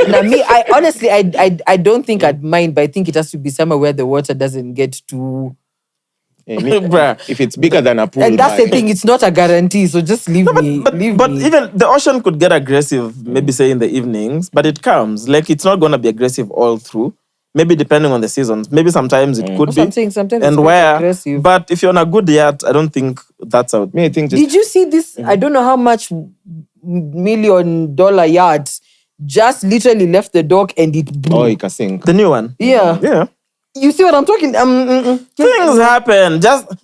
Now, me, I honestly, I don't think I'd mind, but I think it has to be somewhere where the water doesn't get too. Bruh. If it's bigger than a pool. And that's the bag. thing; it's not a guarantee. So just leave me. Leave But me. even the ocean could get aggressive, maybe say in the evenings, but it comes. Like it's not going to be aggressive all through. Maybe depending on the seasons. Maybe sometimes it could That's be. what I'm saying, sometimes and it's quite where. aggressive. But if you're on a good yacht, I don't think that's out. Me, I think just Did you see this? I don't know how much $1 million yacht just literally left the dock and it blew. ikasink. The new one. Yeah. Yeah. You see what I'm talking? Things happen.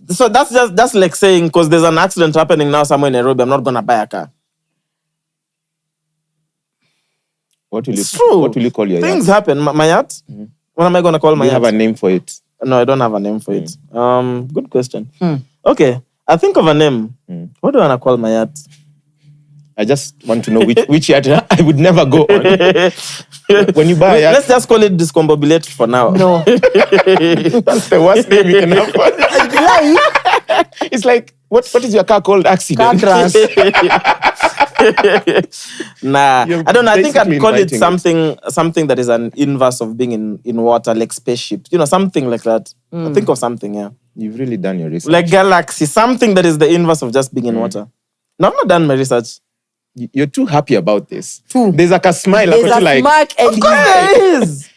So that's like saying because there's an accident happening now somewhere in Nairobi, I'm not gonna buy a car. What will you? It's true. What will you call your Things yacht? happen. My yacht. What am I gonna call Do my you yacht? have a name for it? No, I don't have a name for it. Good question. Okay, I think of a name. What do I wanna call my yacht? I just want to know which yacht I would never go on. When you buy a yacht, Let's just call it discombobulate for now. No. that's the worst name you can have. It's like, what is your car called? Car Accident. crash. Nah, You're I don't know. I think basically I'd call it inviting something that is an inverse of being in water, like spaceship. You know, something like that. Think of something, yeah. You've really done your research. Like galaxy, something that is the inverse of just being in water. No, I've not done my research. You're too happy about this. Too. There's like a smile. There's Like, a like smack and There is.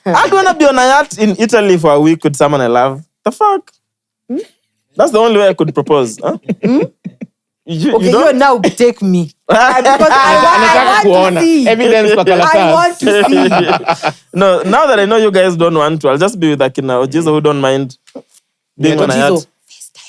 I'd wanna be on a yacht in Italy for a week with someone I love. The fuck? That's the only way I could propose. Huh? You Okay, don't? you now take me. Because I want to see. Evidence kwa I karatasi. want to see. No, now that I know you guys don't want to, I'll just be with Akina or Jizo who don't mind being on a yacht.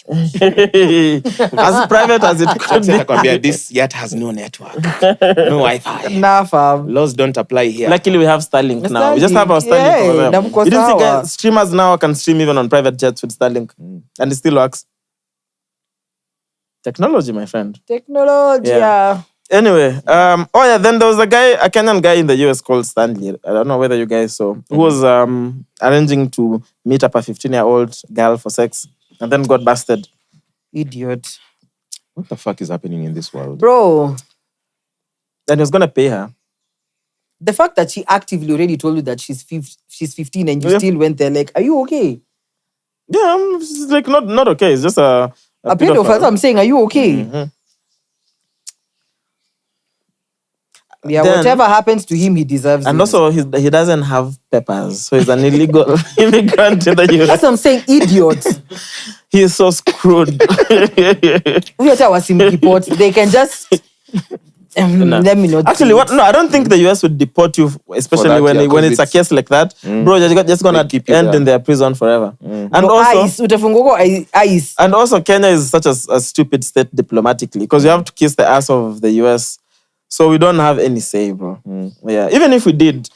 As private as it could be. Nakwambia, this yacht has no network. No Wi-Fi. Nah, fam. Laws don't apply here. Luckily, we have Starlink now. We just have our Starlink Yeah, over there. na mko You didn't see sawa. guys, streamers now can stream even on private jets with Starlink. And it still works. Technology, my friend. Technology. Yeah. Anyway, then there was a Kenyan guy in the US called Stanley. I don't know whether you guys saw, who was arranging to meet up a 15-year-old girl for sex and then got busted. Idiot. What the fuck is happening in this world? Bro, And he was gonna pay her. the fact that she actively already told you that she's 15 and you Yeah. still went there, like, are you okay? Yeah, it's like not okay. It's just a Pedophile, I'm saying, are you okay? Yeah, Then- whatever happens to him, he deserves And it. also, he doesn't have papers, so he's an illegal immigrant in the US. That's what I'm saying, idiot. He is so screwed. We have to report. They can just let me not. Actually, do what? it. No, I don't think the US would deport you, especially that, when yeah, 'cause it's a it's- case like that. Bro, you're just gonna They keep you end there. in their prison forever. And No, also, ice, utafunguko ice. and also, Kenya is such a stupid state diplomatically because you have to kiss the ass of the US, so we don't have any say, bro. Yeah, even if we did.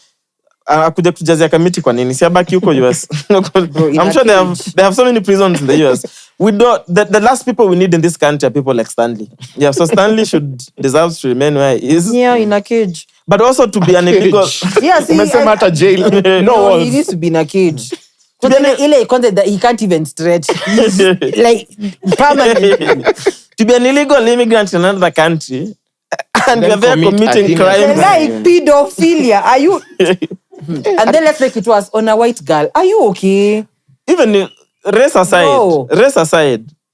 Akuja kutujazia kamiti kwa nini? Siabaki huko US. in I'm a sure cage. they have so many prisons in the US. We don't. The last people we need in this country are people like Stanley. Yeah, so Stanley deserves to remain where he is. Yeah, in a cage. But also to be an illegal. Yeah, see, Umesema hata jail. No no, he walls. needs to be in a cage. To be an- Ile content that he can't even stretch. He's like permanently. To be an illegal immigrant in another country, and Then you're there commit committing a crimes. Like pedophilia. Are you? And then let's make it was on a white girl. Are you okay? Even race aside, No.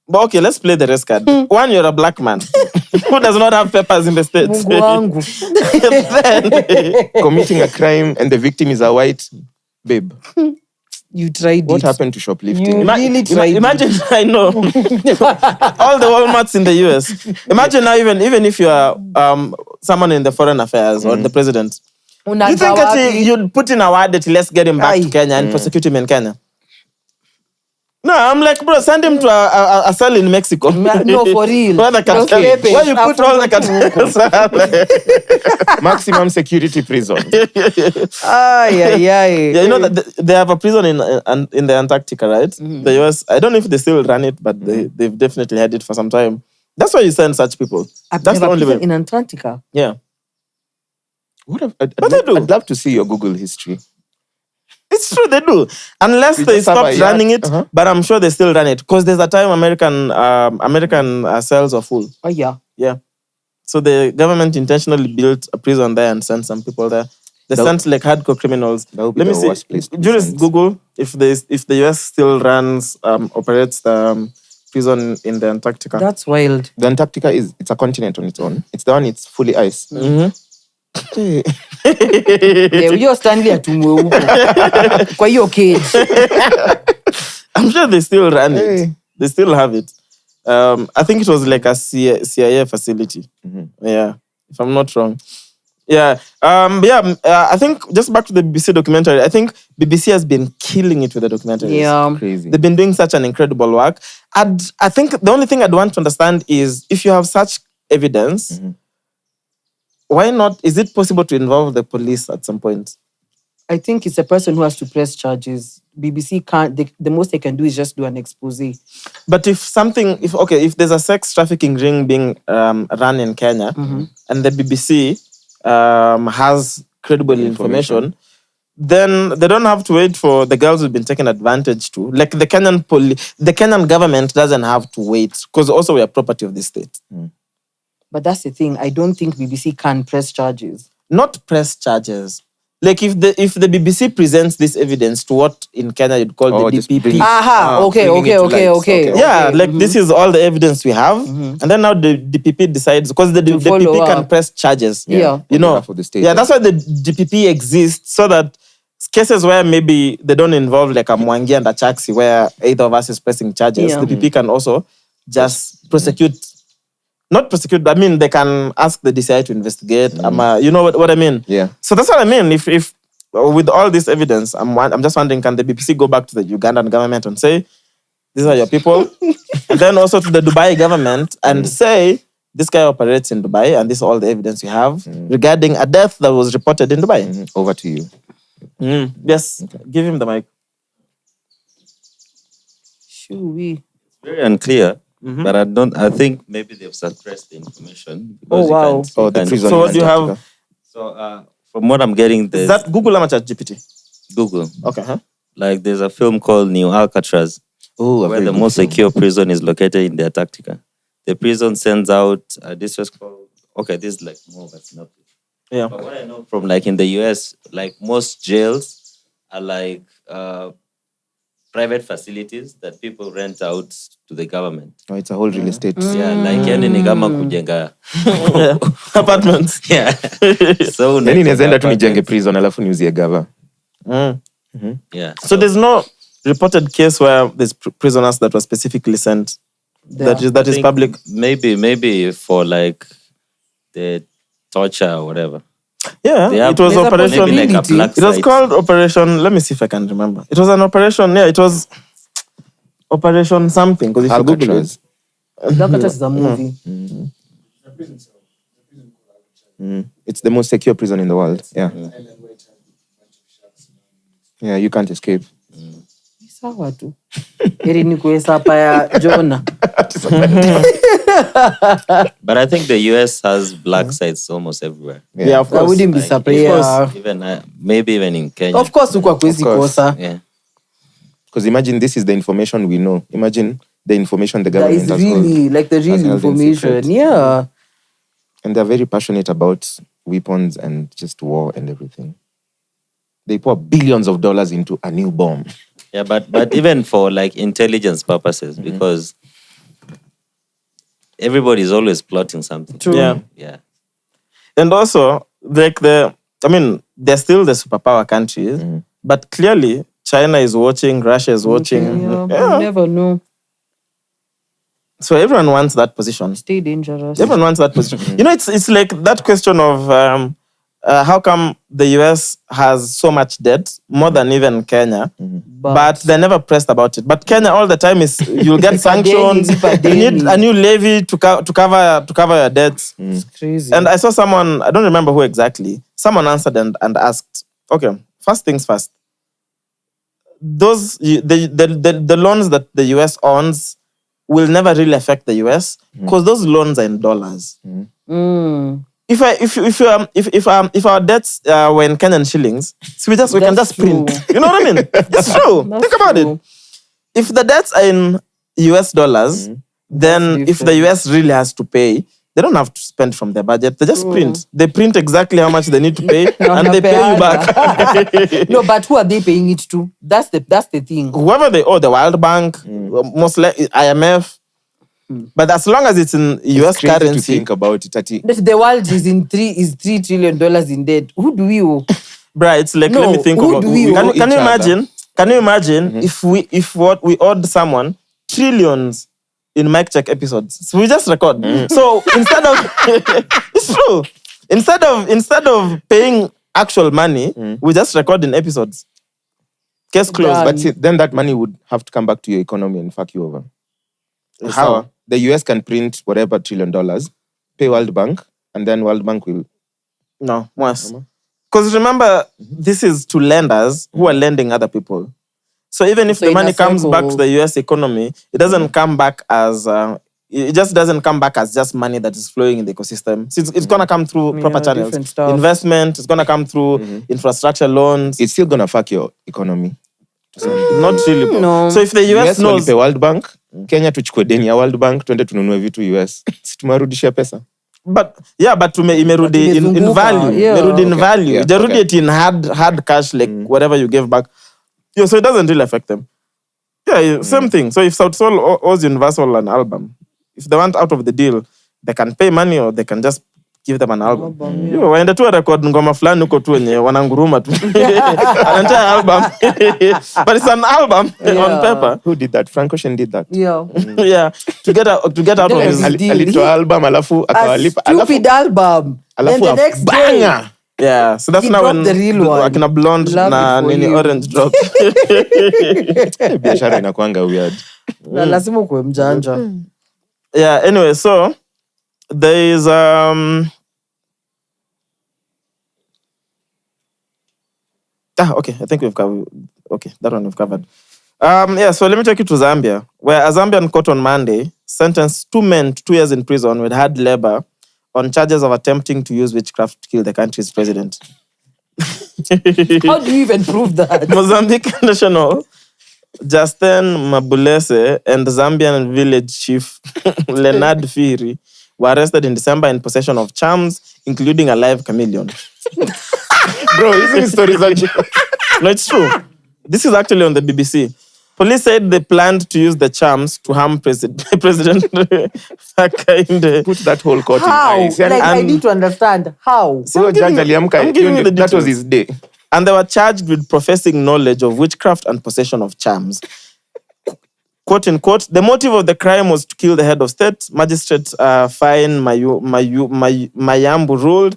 But okay, let's play the race card. One, you're a black man who does not have papers in the States. Mungu wangu. Committing a crime and the victim is a white babe. You tried What it. happened to shoplifting? You- really tried. Imagine, I know, all the Walmarts in the US. Imagine now, even if you are someone in the foreign affairs or the president, you think Unaanza that wapi? you'd put in a word that let's get him back to Aye. Kenya and prosecute him in Kenya? No, I'm like, bro, send him to a cell in Mexico. No, for real. Where the Those cartel, papers where you are put all the cartels. Maximum security prison. Ay, ay, ay. Yeah, you know that they have a prison in the Antarctica, right? The US. I don't know if they still run it, but they've definitely had it for some time. That's why you send such people. I've That's the never only been way. in Antarctica. Yeah. I'd But they do. I'd love to see your Google history. It's true, they do. Unless We they just have stopped a yacht. running it, but I'm sure they still run it. Because there's a time American cells are full. Oh, yeah. Yeah. So the government intentionally built a prison there and sent some people there. They sent like hardcore criminals. That would be Let me the see. worst place to be Jurist, sent. Google if the US still operates the prison in the Antarctica. That's wild. The Antarctica it's a continent on its own. It's the one it's fully ice. Hey. Yeah, huyo Stanley atumwe huko. Kwa hiyo cage. I'm sure they still run Hey. it. They still have it. I think it was like a CIA facility. Yeah, if I'm not wrong. Yeah. I think just back to the BBC documentary. I think BBC has been killing it with the documentaries. Yeah. Crazy. They've been doing such an incredible work. And I think the only thing I'd want to understand is if you have such evidence, why not? Is it possible to involve the police at some point? I think it's a person who has to press charges. BBC can't. The most they can do is just do an expose. But if there's a sex trafficking ring being run in Kenya and the BBC has credible information, then they don't have to wait for the girls who've been taken advantage to. Like the Kenyan government doesn't have to wait because also we are property of the state. But that's the thing. I don't think BBC can press charges. Not press charges. Like if the BBC presents this evidence to what in Kenya you'd call the just DPP. bring- Aha. Okay. bringing it to light. Okay. Yeah, like this is all the evidence we have, and then now the DPP decides because the follow DPP can up. press charges. Yeah. You know, behalf of the state, yeah, that's why the DPP exists so that cases where maybe they don't involve like a Mwangi and a Chaxy, where either of us is pressing charges, Yeah. the PP can also just prosecute. Not prosecute, I mean, they can ask the DCI to investigate. You know what I mean? Yeah. So that's what I mean. If with all this evidence, I'm just wondering, can the BPC go back to the Ugandan government and say, these are your people? And then also to the Dubai government and say, this guy operates in Dubai and this is all the evidence we have regarding a death that was reported in Dubai. Over to you. Yes, give him the mic. Shoo-wee. Very unclear. But I think maybe they've suppressed the information. Oh, wow. The prison. So what do you have? Antarctica. So from what I'm getting, Is there's that Google or ChatGPT? Google. Okay, huh? Like there's a film called New Alcatraz, Oh, a where very the good most film. secure prison is located in the Antarctica. The prison sends out, this was called, okay, this is like more of a synopsis. Yeah. But what I know from like in the US, like most jails are like private facilities that people rent out to the government. Oh, it's a whole real estate. Yeah, like yani ni kama kujenga. Apartments. Yeah. So Then inaweza enda tu nijenge apartments. prison alafu niuzie gava. Yeah. So there's no reported case where there's prisoners that were specifically sent. That I is think public. Maybe for like the torture or whatever. Yeah, They have it was There's a operation. maybe like a possibility. black It was site. called Operation. Let me see if I can remember. It was an operation. Yeah, it was Operation something. Because if you Google it, Alcatraz. Alcatraz is a movie. It's the most secure prison in the world. Yeah. Yeah, you can't escape. Sawa tu. Heri ni kuwesa hapa ya Jonah. But I think the US has black sites almost everywhere. yeah, of I course. wouldn't be Like, surprised. Yeah. Even maybe even in Kenya. Of course, huko hakuwezi Of course. kosa. Yeah. Because imagine this is the information we know. Imagine the information the That government is has really hold. like the real has held in information. secret. Yeah. And they're very passionate about weapons and just war and everything. They pour billions of dollars into a new bomb. Yeah, but even for like intelligence purposes, because everybody's always plotting something. True. Yeah. Yeah. And also, like they're still the superpower countries, but clearly China is watching, Russia is watching. Yeah, Yeah. you never know. So everyone wants that position. Stay dangerous. Everyone wants that position. You know, it's like that question of how come the US has so much debt, more than even Kenya, but they're never pressed about it. But Kenya all the time is you'll get sanctions. You need a new levy to cover your debts. It's crazy. And I saw someone, I don't remember who exactly, someone answered and asked, okay, first things first. The loans that the US owns will never really affect the US because those loans are in dollars. If our debts were in Kenyan shillings, so we can That's just print. true. You know what I mean? It's true. That's Think about true. it. If the debts are in US dollars, then if the US really has to pay, they don't have to spend from their budget. They just print. They print exactly how much they need to pay, and they pay you back. No, but who are they paying it to? That's the thing. Whoever they owe, the World Bank, most likely IMF. But as long as it's in US Crazy to currency, think about it. That the world is $3 trillion in debt. Who do we owe? bruh, it's like, No, let me think who about. do we owe Can you each imagine? Can you imagine if what we owed someone trillions in mic check episodes? So we just record. So instead of it's true. Instead of paying actual money, we just record in episodes. Case closed. Done. But see, then that money would have to come back to your economy and fuck you over. How? The US can print whatever $1 trillion, pay World Bank, and then World Bank will. No, Mwass. Because remember, this is to lenders who are lending other people. So even if So the in money a comes circle- back to the US economy, it doesn't come back as it just doesn't come back as just money that is flowing in the ecosystem. So it's gonna come through proper channels. different stuff. Investment, it's gonna come through infrastructure loans. It's still gonna fuck your economy. Not really. Bro. No. So if the US knows, walipe World Bank, Kenya tuchukue deni ya World Bank, twende tununue vitu US. Si tumewarudishia pesa. but imerudi in Imezunguka, value. yeah. Imerudi in Okay, value. yeah, Ijarudi okay. it in hard cash, like whatever you gave back. Yeah, so it doesn't really affect them. Yeah, same thing. So if South Soul owes Universal an album, if they want out of the deal, they can pay money or they can just give them an album. yeah. Yo, waende tu record ngoma fulani huko tu wenye wananguruma tu. An entire album. But it's an album on paper. Who did that? Frank Ocean did that. Yeah. Yeah, to get out of Then his I did. Alitoa album alafu A akawalipa stupid album. Then alafu the next day, banger. yeah, so that's He now dropped when the real one. akina blonde Love na it for nini you. orange dropped. Biashara inakuanga weird. na lazima ukuwe mjanja. Yeah, anyway, so there is okay, I think we've covered. Okay, that one we've covered. Yeah, so let me take you to Zambia, where a Zambian court on Monday sentenced 2 men to 2 years in prison with hard labor on charges of attempting to use witchcraft to kill the country's president. How do you even prove that? Mozambique national Justin Mabulese and Zambian village chief Leonard Firi were arrested in December in possession of charms, including a live chameleon. Bro, hizi stories are No, it's true. This is actually on the BBC. Police said they planned to use the charms to harm President Hakainde. put that whole court How? in ice. Like, I And- need to understand. How? Huyo judge aliamka, I'm giving you the that was details. his day. And they were charged with professing knowledge of witchcraft and possession of charms. Quote unquote, the motive of the crime was to kill the head of state. Magistrate Fine Mayambu ruled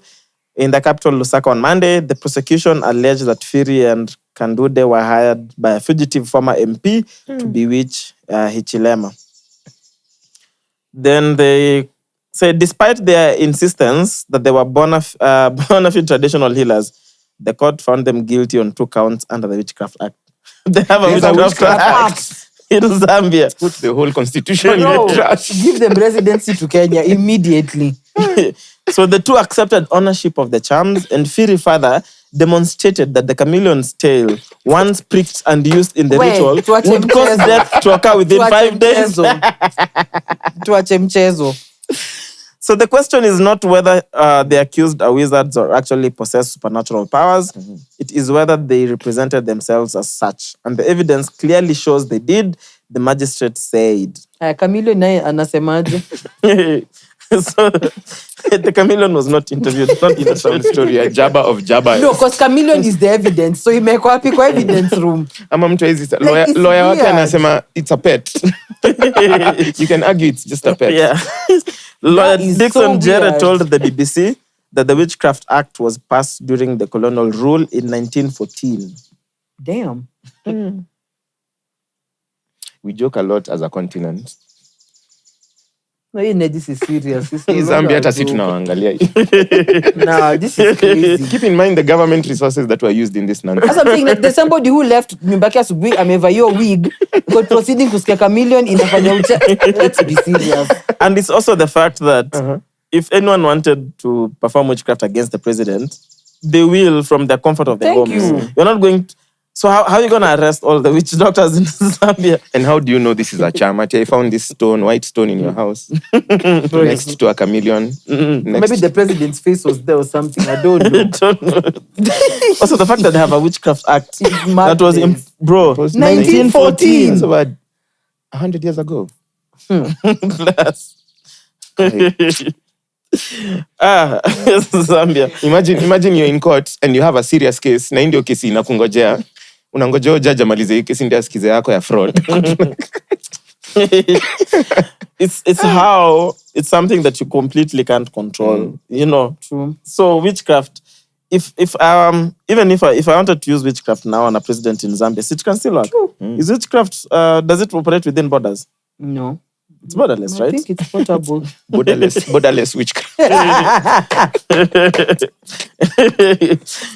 in the capital Lusaka on Monday. The prosecution alleged that Firi and Kandude were hired by a fugitive former MP to bewitch Hichilema. Then they said, despite their insistence that they were bona fide traditional healers, the court found them guilty on 2 counts under the Witchcraft Act. They have a There's a Witchcraft Witchcraft Act in Zambia. Put the whole constitution in No, the trash. give them residency to Kenya immediately. So the 2 accepted ownership of the charms, and Firi further demonstrated that the chameleon's tail, once pricked and used in the Wait, ritual, tuache would cause mchezo. death to occur within Tuache 5 days. mchezo. Tuache mchezo. So the question is not whether the accused are wizards or actually possess supernatural powers. It is whether they represented themselves as such. And the evidence clearly shows they did, the magistrate said. Camilo naye anasemaje? So the chameleon was not interviewed. Not in Some story, a jabber of jabber. No, because chameleon is the evidence. So imekwa wapi kwa evidence room? Ama mtu hizi it's lawyer wake weird. anasema it's a pet. You can argue it's just a pet. Yeah. Lawyer That is Dixon so Jere weird. told the BBC that the Witchcraft Act was passed during the colonial rule in 1914. Damn. We joke a lot as a continent. No, this is serious. This Hii is Zambia hata si tunawaangalia. Nah, this is crazy. Keep in mind the government resources that were used in this nonsense. That's something like there's somebody who left nyumbaki asubuhi amevaa hiyo wig got proceeding kusikia chameleon inafanya ucha. Let's be serious. And it's also the fact that if anyone wanted to perform witchcraft against the president, they will from the comfort of their Thank homes. you. You're not going to... So how are you going to arrest all the witch doctors in Zambia? And how do you know this is a charm? I found this stone, white stone in your house. Next to a chameleon. Maybe the president's face was there or something. I don't know. Don't know. Also, the fact that they have a Witchcraft Act. It's That was... madness. Bro, It was 1914. That's about 100 years ago. Bless. Zambia. Imagine you're in court and you have a serious case. Na hii ndio kesi inakungojea. Unangojea judge amalize hii kesi ndio asikize yako ya fraud. It's how it's something that you completely can't control. You know. True. So witchcraft. If I wanted to use witchcraft now on a president in Zambia, it can still work. Is witchcraft does it operate within borders? No. It's borderless, I right? think it's portable. Borderless witchcraft.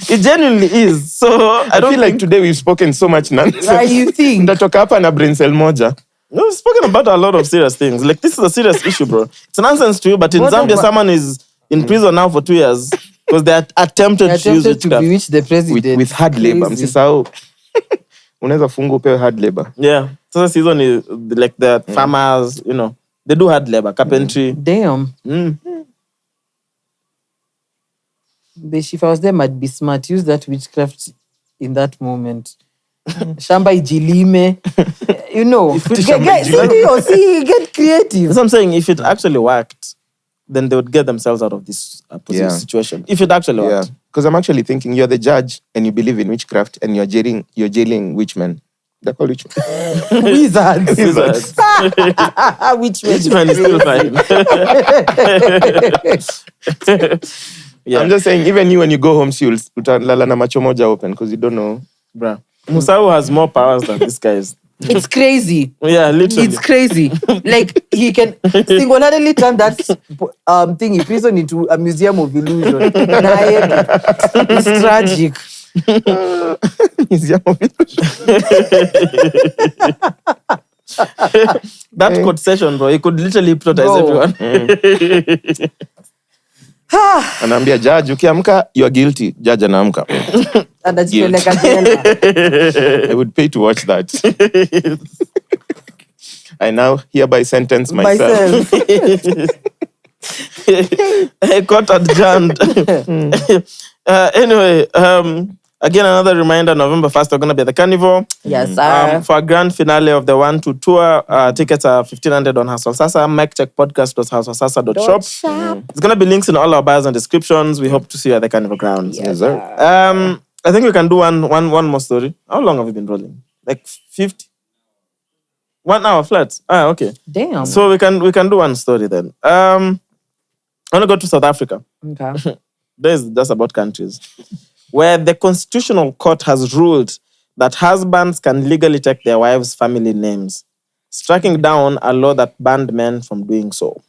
It genuinely is. So I I don't feel like today we've spoken so much nonsense. Why you think? Ndatoka hapa na brain cell moja. No, we've spoken about a lot of serious things. Like, this is a serious issue, bro. It's nonsense to you, but in What Zambia, about- someone is in prison now for 2 years because they attempted I to use attempted to witchcraft. bewitch the president. With hard labor. Crazy. Msisahau. Unaweza funga upewe hard labor. Yeah. So the season is like the farmers, you know, they do hard labor, carpentry. Damn. Mm. But if I was them, I'd be smart. Use that witchcraft in that moment. Shamba ijilime. You know. shamba Get creative. That's what I'm saying. If it actually worked, then they would get themselves out of this situation. If it actually Yeah. worked. Because I'm actually thinking you're the judge and you believe in witchcraft and you're jailing witchmen. They're called witchmen. Wizards. Wizards. Which Which man is still fine. I'm just saying, even you, when you go home, you'll utalala na macho moja open because you don't know. Bruh. Musau has more powers than these guys. It's crazy. Yeah, literally. It's crazy. Like, he can single-handedly turn that thing in prison into a museum of illusion. It's tragic. That court session, bro, he could literally hypnotize everyone. Anaambia judge, ukiamka, you are guilty. Judge anaamka. And that's like a jailer. I would pay to watch that. I now hereby sentence myself. I got adjourned. Anyway, again, another reminder, November 1st, we're going to be at the Carnival. Yes, for a grand finale of the 1-2 tour, tickets are $1,500 on Hustle Sasa. MikeCheckPodcast.houseofsasa.shop. There's going to be links in all our bios and descriptions. We hope to see you at the Carnival grounds. Yes, sir. I think we can do one more story. How long have we been rolling? Like 50? 1 hour flat. Okay. Damn. So we can do one story then. I want to go to South Africa. Okay. This is just about countries. Where the Constitutional Court has ruled that husbands can legally take their wives' family names, striking down a law that banned men from doing so.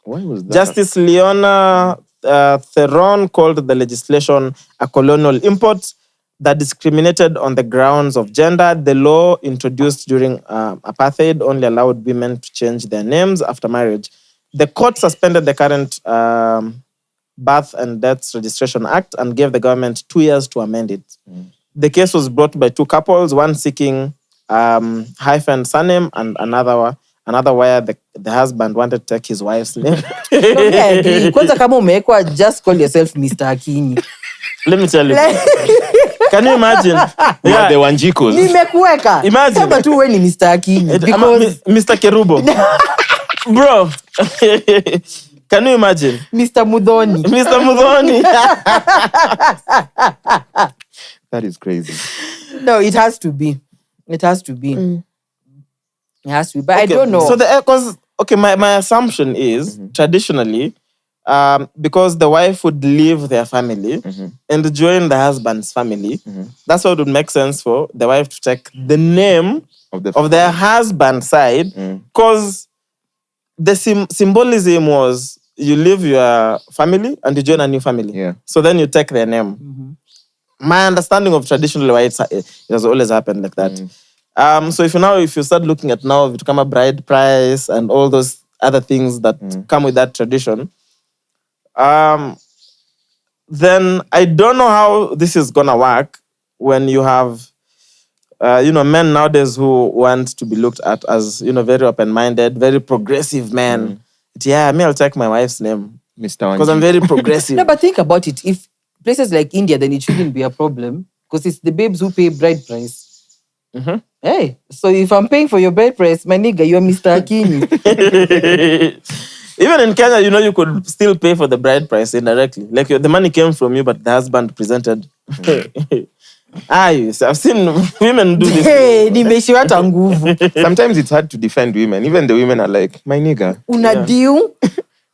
Why was that? Justice Leona Theron called the legislation a colonial import that discriminated on the grounds of gender. The law introduced during apartheid only allowed women to change their names after marriage. The court suspended the current Birth and Death Registration Act and gave the government 2 years to amend it. The case was brought by two couples, one seeking hyphen surname and another where the husband wanted to take his wife's name. Kwanza kama umewekwa, just call yourself Mr. Akinyi. Let me tell you. Can you imagine? Yeah, the Wanjikos. Nimekuweka. Imagine. Sema tu wewe ni Mr. Akinyi. Because Mr. Kerubo. Bro. Can you imagine? Mr. Mudhoni. Mr. Mudhoni. That is crazy. No, it has to be. It has to be. It has to be. But I don't know. So my assumption is traditionally, because the wife would leave their family and join the husband's family, that's what would make sense for the wife to take the name of their husband's side, because the symbolism was you leave your family and you join a new family. Yeah. So then you take their name. My understanding of traditionally why it has always happened like that. So if you start looking at now, if it become a bride price and all those other things that come with that tradition, then I don't know how this is gonna work when you have men nowadays who want to be looked at as, very open-minded, very progressive men. Yeah, I'll take my wife's name. Mr. Because I'm very progressive. No, but think about it. If places like India, then it shouldn't be a problem. Because it's the babes who pay bride price. Hey, so if I'm paying for your bride price, my nigga, you're Mr. Akinyi. Even in Kenya, you could still pay for the bride price indirectly. Like the money came from you, but the husband presented. I've seen women do this. Hey, nimeshiwa hata nguvu. Sometimes it's hard to defend women. Even the women are like, my nigga. Una deal?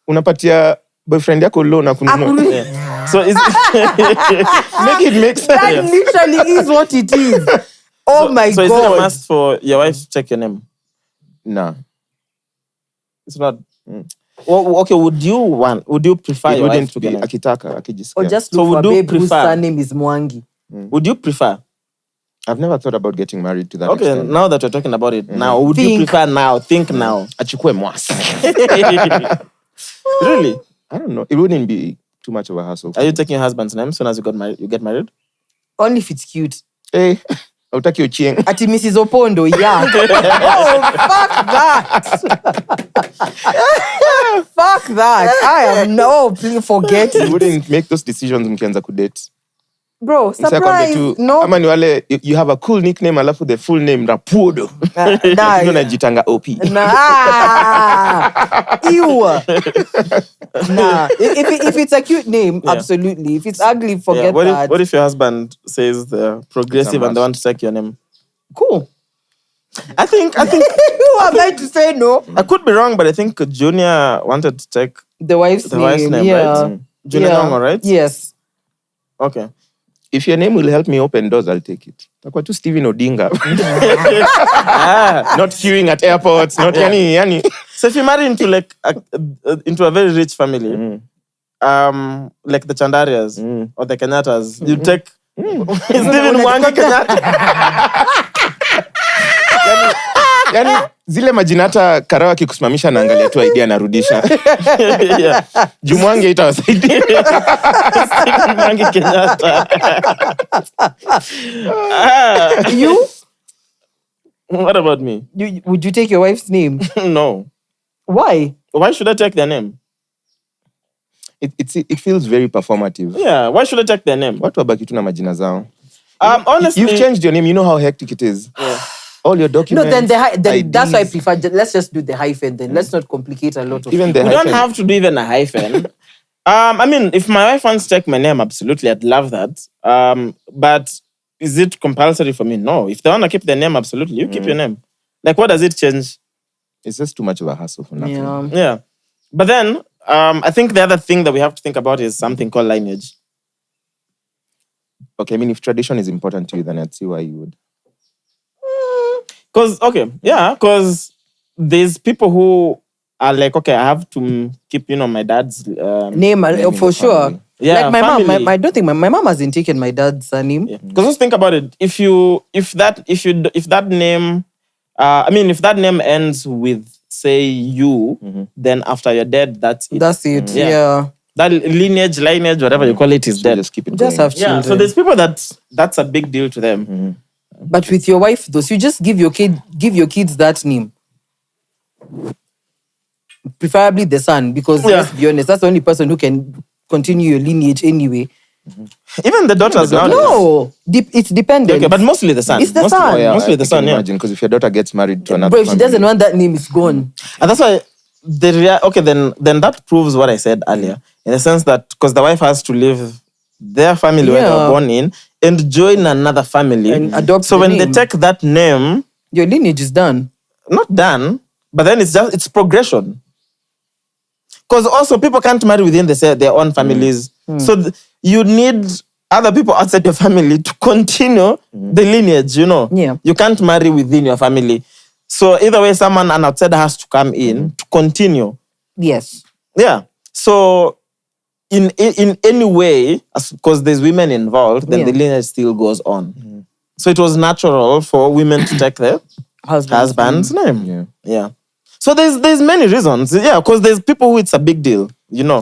Unapatia boyfriend yako loan akununua. So make it make sense. That literally is what it is. Oh my God. So is it a must for your wife to check your name? Nah. It's not. Well, okay, would you prefer your wife to get name? Akitaka, akijisikia. Or just look for a babe whose surname is Mwangi. Would you prefer? I've never thought about getting married to that extent. Okay, now that we're talking about it, now, would you prefer now? Think now. Achukue Mwass. Really? I don't know. It wouldn't be too much of a hassle. Are you taking your husband's name as soon as you get married? Only if it's cute. Hey, I'll take your Chieng. Ati Mrs. Opondo, yeah. Oh, fuck that. Fuck that. Please forget it. You wouldn't make those decisions mkianza kudate. Bro, Msee akwambie surprise. tu, No. ama ni wale you have a cool nickname alafu the full name Rapudo. Nah, Ndio najitanga OP. Nah. Ew. Nah. If it's a cute name, absolutely. If it's ugly, forget that. What if your husband says they're progressive and they want to take your name? Cool. I think Who am I to say no? I could be wrong, but I think Junior wanted to take The wife's name, yeah. right? Junior Nyong'o, right? Yes. Okay. If your name will help me open doors, I'll take it. Takuwa tu Steven Odinga. Not queuing at airports, not yani. So if you marry into like into a very rich family, like the Chandarias or the Kenyatas, you take Steven Mwangi Kenyatta. Yani zile majina hata Karao akikusimamisha naangalia tu idea narudisha. Yeah. Jumwange itawasaidia. Steven Mwangi Kenyatta. You? What about me? Would you take your wife's name? No. Why? Why should I take their name? It feels very performative. Yeah, why should I take their name? Watu wabaki tu na majina zao. Honestly, You've changed your name. You know how hectic it is. Yeah. All your documents. No, then that's why I IDs. prefer. Let's just do the hyphen. Then let's not complicate a lot of. Even the we don't hyphen. have to do even a hyphen. I mean, if my wife wants to take my name, absolutely, I'd love that. But is it compulsory for me? No. If they want to keep their name, absolutely, you keep your name. Like, what does it change? It's just too much of a hassle for nothing. Yeah. Yeah. But then, I think the other thing that we have to think about is something called lineage. Okay, I mean, if tradition is important to you, then I'd see why you would. Because there's people who are like, okay, I have to keep, my dad's Name in for the sure. family. Yeah, like my family. mom. I don't think my mom hasn't taken my dad's surname. Because just think about it. If that name, if that name ends with say you, then after you're dead, that's it. That's it. Yeah. Yeah. That lineage, whatever you call it, is So dead. just keep it Just going. have children. Yeah. So there's people that's a big deal to them. But with your wife, though, so you just give your kids that name. Preferably the son, because let's be honest, that's the only person who can continue your lineage anyway. Even the daughters now. No, it's dependent. Okay, but mostly the son. It's the mostly, son. Oh, yeah, Mostly the I son, can yeah. imagine, because if your daughter gets married to another Bro, if she family, doesn't want that name, it's gone. And that's why then that proves what I said earlier, in the sense that because the wife has to leave their family where they were born in and join another family. And adopt so the when name. they take that name, Your lineage is done. not done, but then it's progression. Because also people can't marry within their own families. So you need other people outside your family to continue the lineage, Yeah. You can't marry within your family. So either way, an outsider has to come in to continue. Yes. Yeah. So in any way, because there's women involved, then the lineage still goes on. So it was natural for women to take their husband's name. Yeah. So there's many reasons. Yeah, because there's people who it's a big deal, Yeah.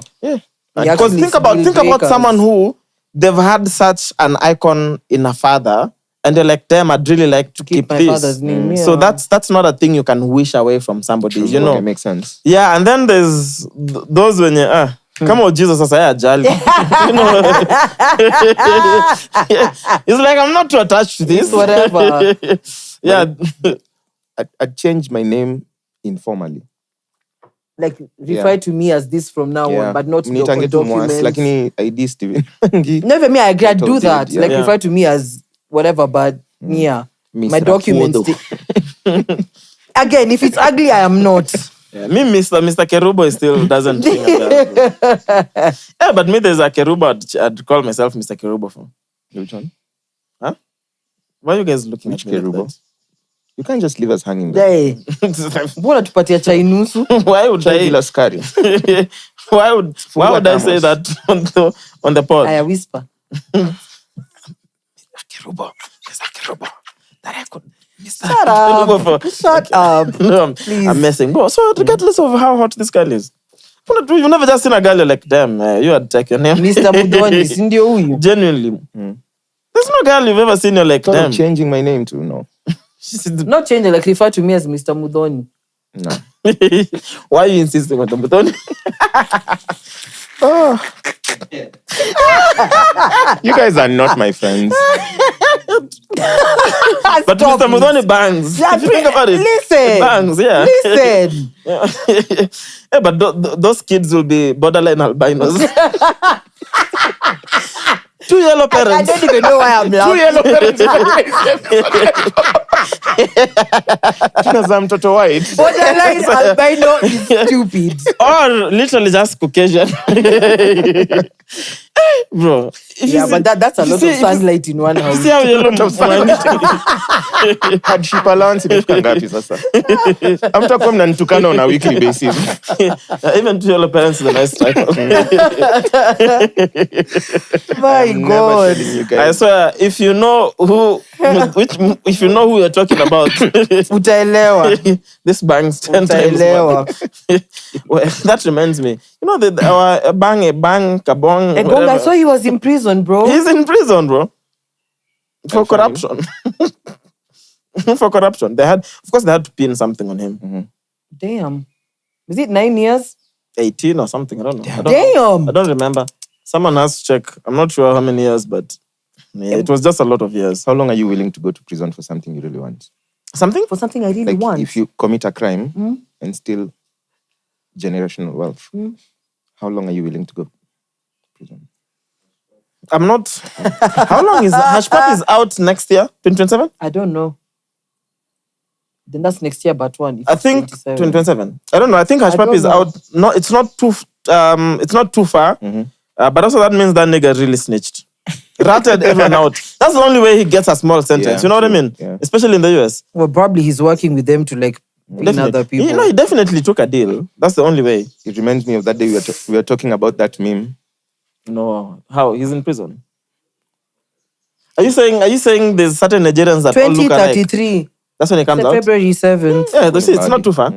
Because think about someone who they've had such an icon in a father, and they're like, damn, I'd really like to keep my this. father's name. Yeah. So that's not a thing you can wish away from somebody, Okay, makes sense. Yeah, and then there's those when you come on, Jesus, I say jolly. It's like I'm not too attached to this. Whatever. Yeah. I'd change my name informally. Like refer to me as this from now on, but not your Mnitange tu Mwass, documents. lakini ID Steven. No, even me, I agree. I'd do Totally, that. yeah. Like Yeah. refer to me as whatever, but my Mr. documents. Kuodo. Again, if it's ugly, I am not. Yeah, me, Mr. Kerubo still doesn't ring a bell. Yeah, but me, there's a Kerubo I'd call myself Mr. Kerubo for. Which one? Huh? Why are you guys looking Which at me Kerubo? like You can't just leave us hanging there. Hey, that? mbona tupatia chai nusu? Why would Chai bila I? sukari. Why would I say that on the pod? I whisper. Kerubo, Mr. Kerubo, that I could. Shut up. Shut up. No, Please. I'm messing. Bro, so regardless of how hot this girl is, you've never just seen a girl you're like, damn, you had to take your name. Mr. Mudoni, si ndio huyu? Genuinely. There's no girl you've ever seen you're like, Thought damn. of changing my name too, no. Not change it, like refer to me as Mr. Mudoni. No. Why are you insisting on the button? You guys are not my friends. But Stop Mr. it. Mudhoni bangs. Yeah, If you think about it, listen. it bangs, yeah. Listen. Yeah, but those kids will be borderline albinos. 2 yellow I parents. don't even know why I'm Two laughing. yellow parents. Za mtoto white. Borderline albino is stupid. Or literally just Caucasian. Bro. If Yeah, you but that's a lot of sunlight in one see house. how yellow Hardship allowance imefika ngapi sasa? Hamtakuwa mnanitukana on a weekly basis. even 2 yellow parents is a nice title. My I'm never God. telling you I guys. swear, if you know who you're talking about, Utaelewa. this bangs 10 times Utaelewa. more. Well, that reminds me. You know our kabong. Egonga, I whatever. saw he was in prison, bro. He's in prison, bro. For And fine. corruption. For corruption. Of course, they had to pin something on him. Damn. Is it 9 years? 18 or something. I don't know. Damn. I don't remember. Someone has to check. I'm not sure how many years, but yeah, it was just a lot of years. How long are you willing to go to prison for something you really want? Something? For something I really Like want. if you commit a crime and steal generational wealth, how long are you willing to go to prison? I'm not. How long is Hush Puppy is out next year? 2027? I don't know. Then that's next year, but one. If I it's think 27. 2027. I don't know. I think Hush I Puppy don't is know. out. No, it's not too far. But also that means that nigga really snitched. Ratted everyone out. That's the only way he gets a small sentence. Yeah, you know what I true. mean? Yeah. Especially in the US. Well, probably he's working with them to like bring Definitely. other people. You know, he definitely took a deal. That's the only way. It reminds me of that day we were talking about that meme. No, how? He's in prison. Are you saying there's certain Nigerians that all look alike? 2033. That's when he comes out? February 7th. Yeah, it's not too far.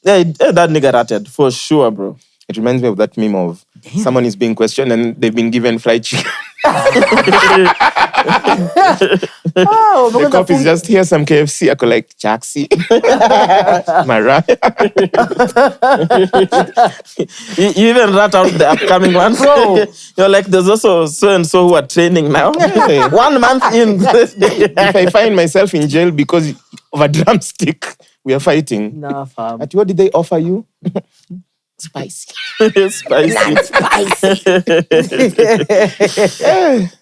Yeah, that nigga ratted for sure, bro. It reminds me of that meme of someone is being questioned and they've been given fried chicken. Oh, The cop is just, here's some KFC. I go like, Chaxy. Mariah. You even rat out the upcoming one. Bro. You're like, there's also so-and-so who are training now. 1 month in. If I find myself in jail because of a drumstick, we are fighting. Nah, fam. At what did they offer you? Spicy. Spicy. Spicy.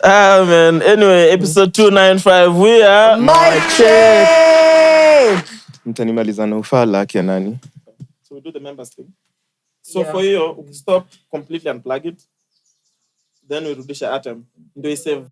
Ah, man. Anyway, episode 295. We are... My check. Mtanimaliza na ufala akia nani? So we do the members thing. So Yeah. for you, stop, completely unplug it. Then we rudisha atom. Do we save